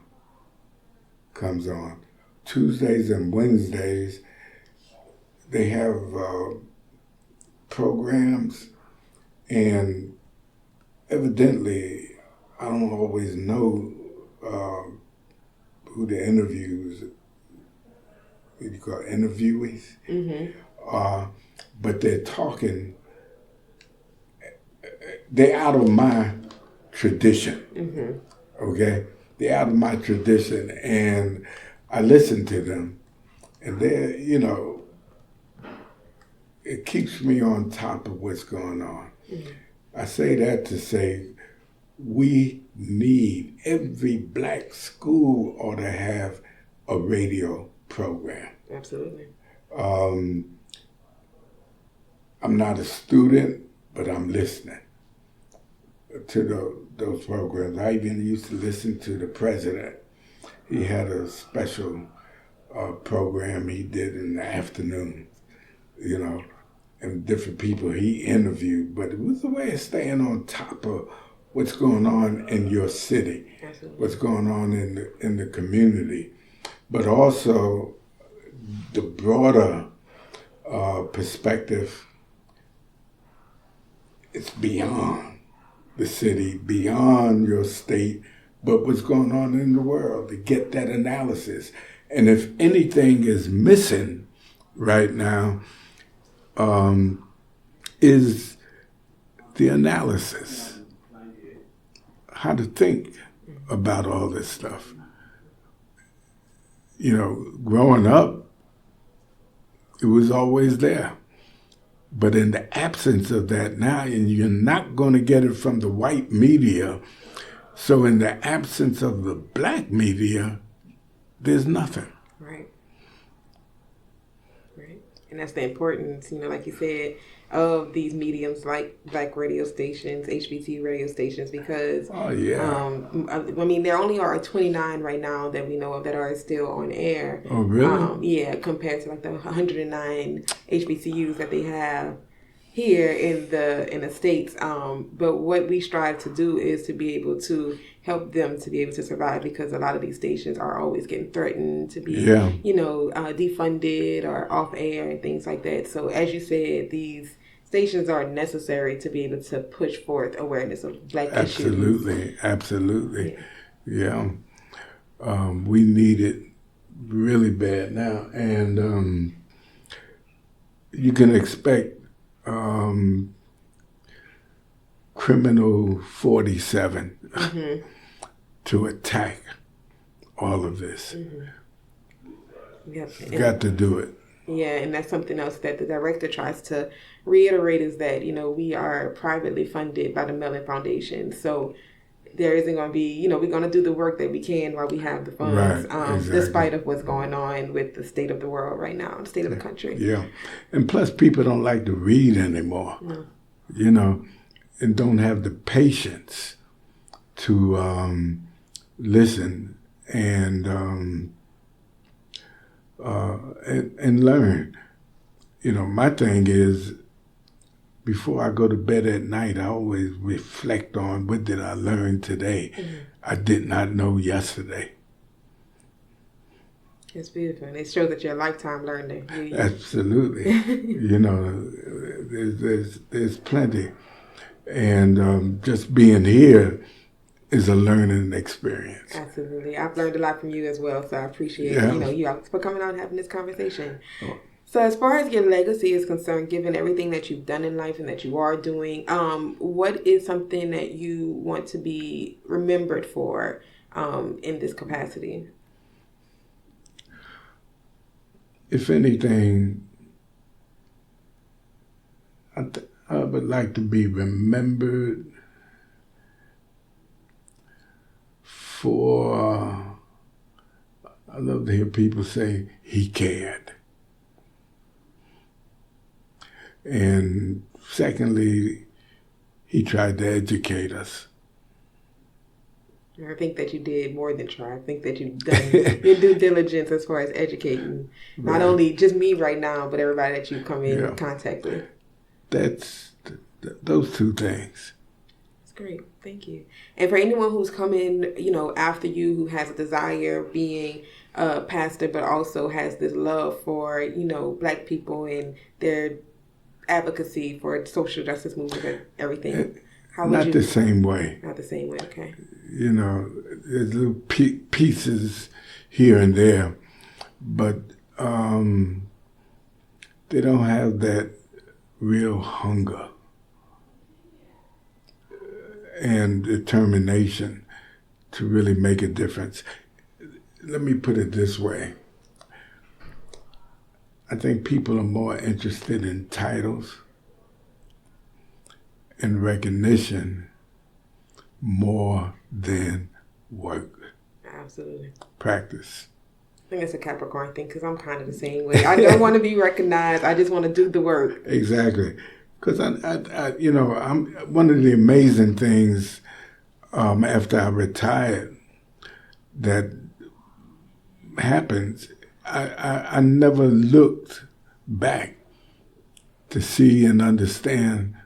B: Comes on. Tuesdays and Wednesdays, they have programs, and evidently, I don't always know who the interviews, what do you call it, interviewees?
A: Mm-hmm.
B: But they're talking, they're out of my tradition, okay? They're out of my tradition, and I listen to them, and they're, it keeps me on top of what's going on. I say that to say we need, every Black school ought to have a radio program.
A: Absolutely.
B: I'm not a student, but I'm listening to those programs. I even used to listen to the president. He had a special program he did in the afternoon, and different people he interviewed. But it was a way of staying on top of what's going on in your city,
A: Absolutely.
B: What's going on in the community, but also the broader perspective. It's beyond the city, beyond your state, but what's going on in the world, to get that analysis. And if anything is missing right now, is the analysis, how to think about all this stuff. Growing up, it was always there. But in the absence of that now, and you're not going to get it from the white media, so in the absence of the Black media, there's nothing.
A: Right. And that's the importance, like you said, of these mediums like Black radio stations, HBCU radio stations, because there only are 29 right now that we know of that are still on air.
B: Oh, really?
A: Compared to like the 109 HBCUs that they have here in the States. But what we strive to do is to be able to help them to be able to survive, because a lot of these stations are always getting threatened to be, defunded or off air and things like that. So as you said, these stations are necessary to be able to push forth awareness of Black issues.
B: Absolutely. Yeah. We need it really bad now. And you can expect Criminal 47 to attack all of this.
A: Yep.
B: Got to do it.
A: Yeah, and that's something else that the director tries to reiterate, is that, we are privately funded by the Mellon Foundation. So there isn't going to be, we're going to do the work that we can while we have the funds,
B: exactly.
A: Despite of what's going on with the state of the world right now, the state of the country.
B: Yeah. And plus people don't like to read anymore, and don't have the patience to listen and learn. My thing is, before I go to bed at night, I always reflect on what did I learn today I did not know yesterday.
A: It's beautiful, and it shows that you're a lifetime learner.
B: Absolutely. You know, there's plenty. And just being here is a learning experience.
A: Absolutely. I've learned a lot from you as well, so I appreciate you for coming out and having this conversation.
B: Oh.
A: So as far as your legacy is concerned, given everything that you've done in life and that you are doing, what is something that you want to be remembered for in this capacity?
B: If anything, I would like to be remembered for, I love to hear people say, he cared. And secondly, he tried to educate us.
A: I think that you did more than try. I think that you've done your due diligence as far as educating not only just me right now, but everybody that you come in contact with.
B: That's those two things.
A: That's great. Thank you. And for anyone who's coming, after you, who has a desire of being a pastor, but also has this love for, Black people and their advocacy for social justice movement and everything. How would
B: Not the same way.
A: Not the same way, okay.
B: There's little pieces here and there, but they don't have that real hunger and determination to really make a difference. Let me put it this way. I think people are more interested in titles and recognition more than work.
A: Absolutely.
B: Practice.
A: I think it's a Capricorn thing because I'm kind of the same way. I don't want to be recognized. I just want to do the work.
B: Exactly. Because I'm one of the amazing things after I retired that happens. I never looked back to see and understand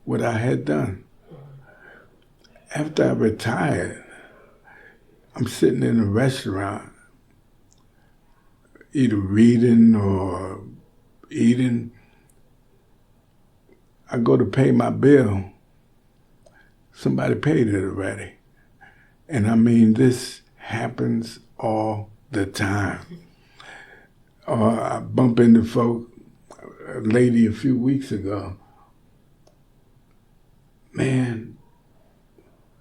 B: what I had done. After I retired, I'm sitting in a restaurant, either reading or eating. I go to pay my bill. Somebody paid it already. And I mean, this happens all the time. I bump into folk, a lady a few weeks ago. Man,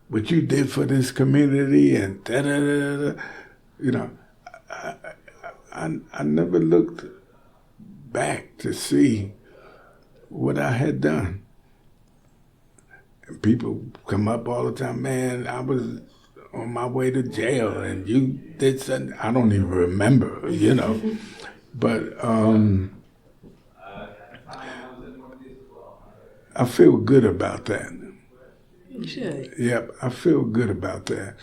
B: what you did for this community and da-da-da-da-da. I never looked back to see what I had done. And people come up all the time, man, I was on my way to jail and you did something. I don't even remember, But I feel good about that.
A: You should.
B: Yep, I feel good about that.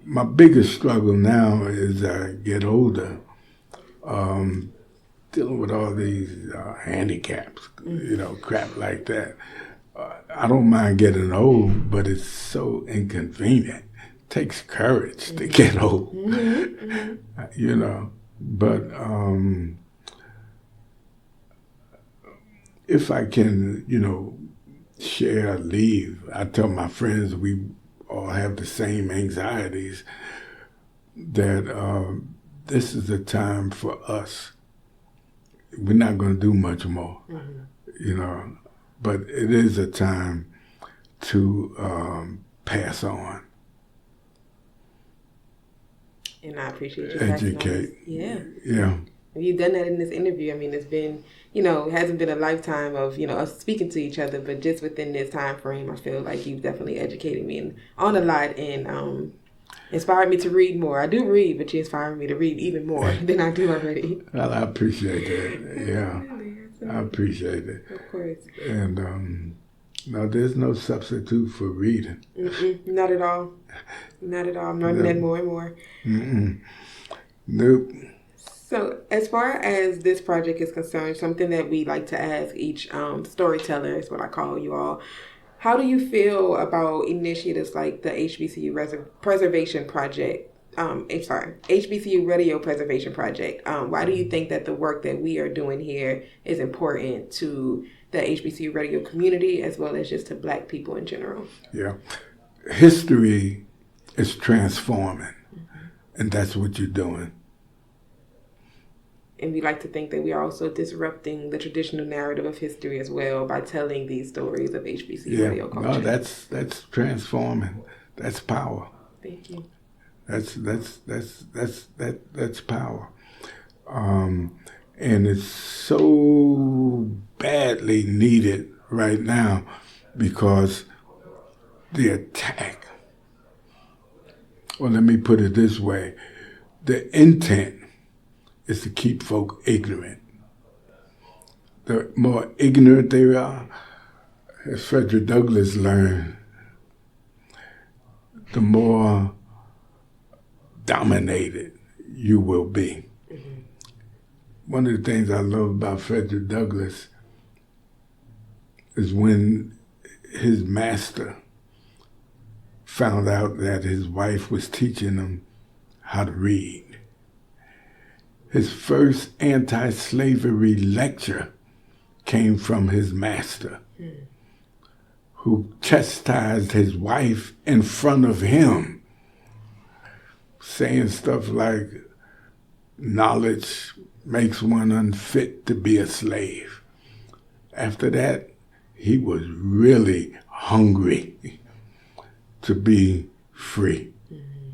B: My biggest struggle now as I get older, dealing with all these handicaps, crap like that. I don't mind getting old, but it's so inconvenient. It takes courage to get old, But if I can, share, leave. I tell my friends we all have the same anxieties, that this is a time for us. We're not going to do much more, but it is a time to pass on.
A: And I appreciate you.
B: Educate.
A: Yeah.
B: Yeah.
A: You've done that in this interview. I mean, it's been, it hasn't been a lifetime of, us speaking to each other, but just within this time frame, I feel like you've definitely educated me on a lot and inspired me to read more. I do read, but you inspired me to read even more than I do already.
B: Well, I appreciate that. Yeah. I appreciate it.
A: Of course.
B: And no, there's no substitute for reading.
A: Not at all. Not at all. I'm learning that more and more.
B: Nope.
A: So, as far as this project is concerned, something that we like to ask each storyteller is what I call you all. How do you feel about initiatives like the HBCU Preservation Project? HBCU Radio Preservation Project. Why do you think that the work that we are doing here is important to the HBCU radio community as well as just to Black people in general?
B: Yeah. History is transforming, and that's what you're doing.
A: And we like to think that we are also disrupting the traditional narrative of history as well by telling these stories of HBCU radio culture.
B: No, that's transforming. That's power.
A: Thank you.
B: That's power. And it's so badly needed right now because the attack, or let me put it this way, the intent is to keep folk ignorant. The more ignorant they are, as Frederick Douglass learned, the more dominated you will be. Mm-hmm. One of the things I love about Frederick Douglass is when his master found out that his wife was teaching him how to read. His first anti-slavery lecture came from his master, who chastised his wife in front of him, saying stuff like, knowledge makes one unfit to be a slave. After that, he was really hungry to be free.
A: Mm-hmm.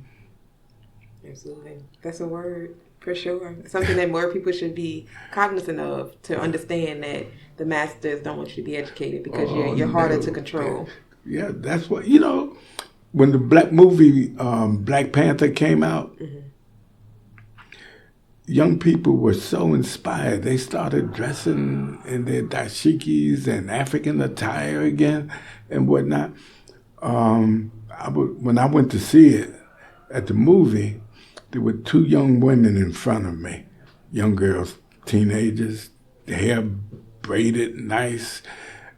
A: Absolutely. That's a word. For sure. Something that more people should be cognizant of to understand that the masters don't want you to be educated because you're harder to control.
B: Yeah, that's what, when the black movie Black Panther came out, young people were so inspired. They started dressing in their dashikis and African attire again and whatnot. When I went to see it at the movie, there were two young women in front of me, young girls, teenagers, hair braided nice,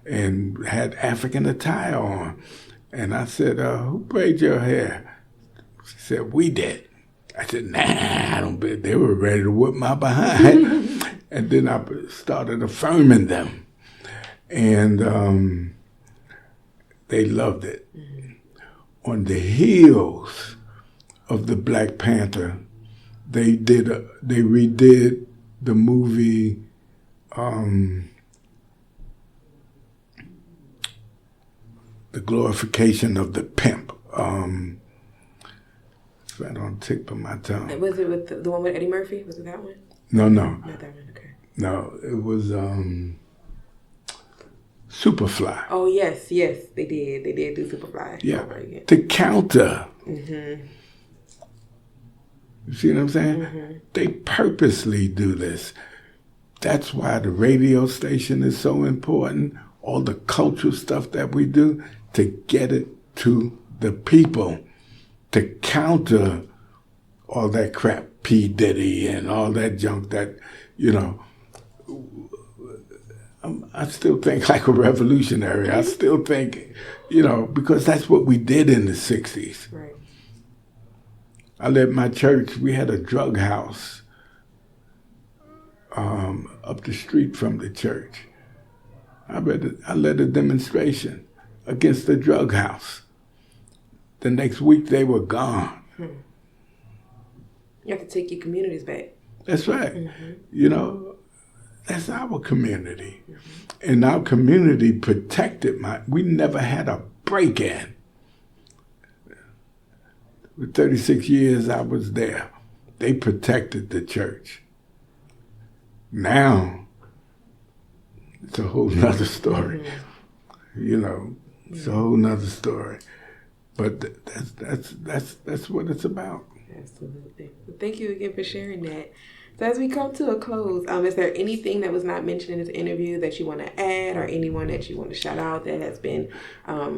B: and had African attire on. And I said, who braided your hair? She said, we did. I said, nah, I don't bet. They were ready to whip my behind. And then I started affirming them. And they loved it. Mm-hmm. On the heels of the Black Panther, they redid the movie The Glorification of the Pimp. It's right on the tip of my tongue.
A: And was it with the one with Eddie Murphy? Was it that one?
B: No.
A: Not that one, okay.
B: No, it was Superfly.
A: Oh, yes, they did. They did do Superfly.
B: Yeah, to counter.
A: Mm-hmm.
B: You see what I'm saying? Mm-hmm. They purposely do this. That's why the radio station is so important, all the cultural stuff that we do, to get it to the people, to counter all that crap, P. Diddy and all that junk that, I still think like a revolutionary. I still think, because that's what we did in the 60s.
A: Right.
B: I led my church, we had a drug house up the street from the church. I led a demonstration against the drug house. The next week they were gone.
A: You have to take your communities back.
B: That's right.
A: Mm-hmm.
B: That's our community. Mm-hmm. And our community protected we never had a break-in. For 36 years I was there. They protected the church. Now, it's a whole nother story. Mm-hmm. It's a whole nother story. But that's what it's about.
A: Absolutely. Well, thank you again for sharing that. So as we come to a close, is there anything that was not mentioned in this interview that you want to add, or anyone that you want to shout out that has been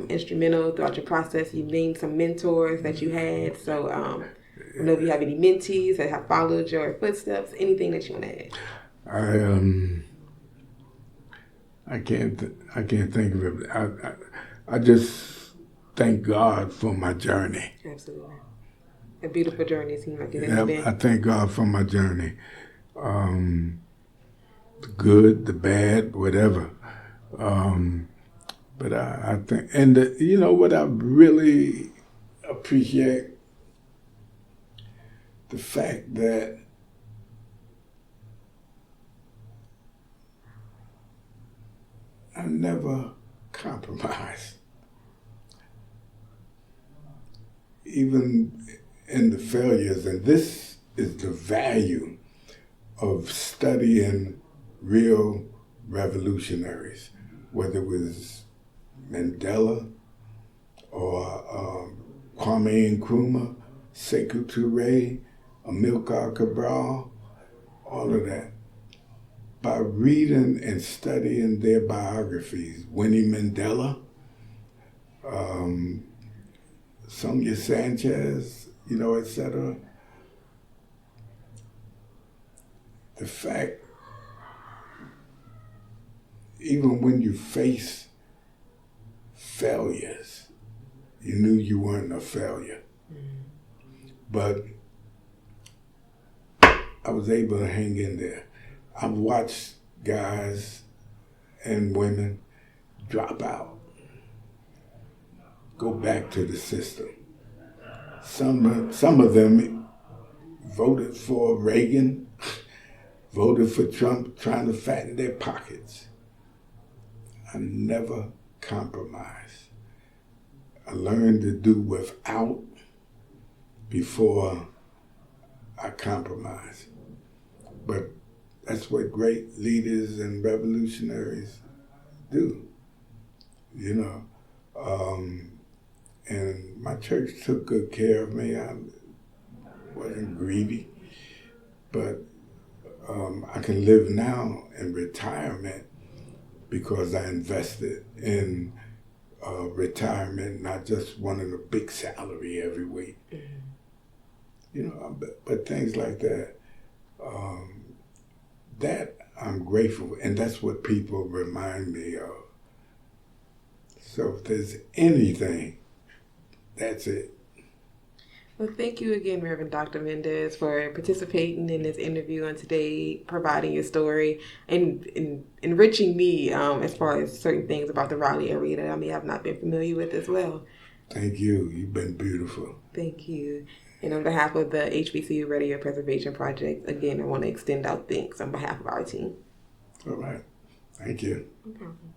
A: instrumental throughout your process? You named some mentors that you had. So I don't know if you have any mentees that have followed your footsteps, anything that you want to add.
B: I can't think of it. I just thank God for my journey.
A: Absolutely. A beautiful journey it seems like it has been.
B: I thank God for my journey. The good, the bad, whatever. But I think, and you know what I really appreciate? The fact that I never compromised. Even in the failures, and this is the value of studying real revolutionaries, whether it was Mandela or Kwame Nkrumah, Sekou Touré, Amilcar Cabral, all of that. By reading and studying their biographies, Winnie Mandela, Sonia Sanchez, you know, etc. The fact, even when you face failures, you knew you weren't a failure. But I was able to hang in there. I've watched guys and women drop out, go back to the system. Some of them voted for Reagan, voted for Trump, trying to fatten their pockets. I never compromised. I learned to do without before I compromised. But that's what great leaders and revolutionaries do, you know. And my church took good care of me. I wasn't greedy, but I can live now in retirement because I invested in retirement, not just wanting a big salary every week. You know, but things like that. That I'm grateful, and that's what people remind me of. So if there's anything, that's it.
A: Well, thank you again, Reverend Dr. Mendez, for participating in this interview and today providing your story and enriching me as far as certain things about the Raleigh area that I may have not been familiar with as well.
B: Thank you. You've been beautiful.
A: Thank you. And on behalf of the HBCU Radio Preservation Project, again, I want to extend out thanks on behalf of our team.
B: All right. Thank you.
A: No problem.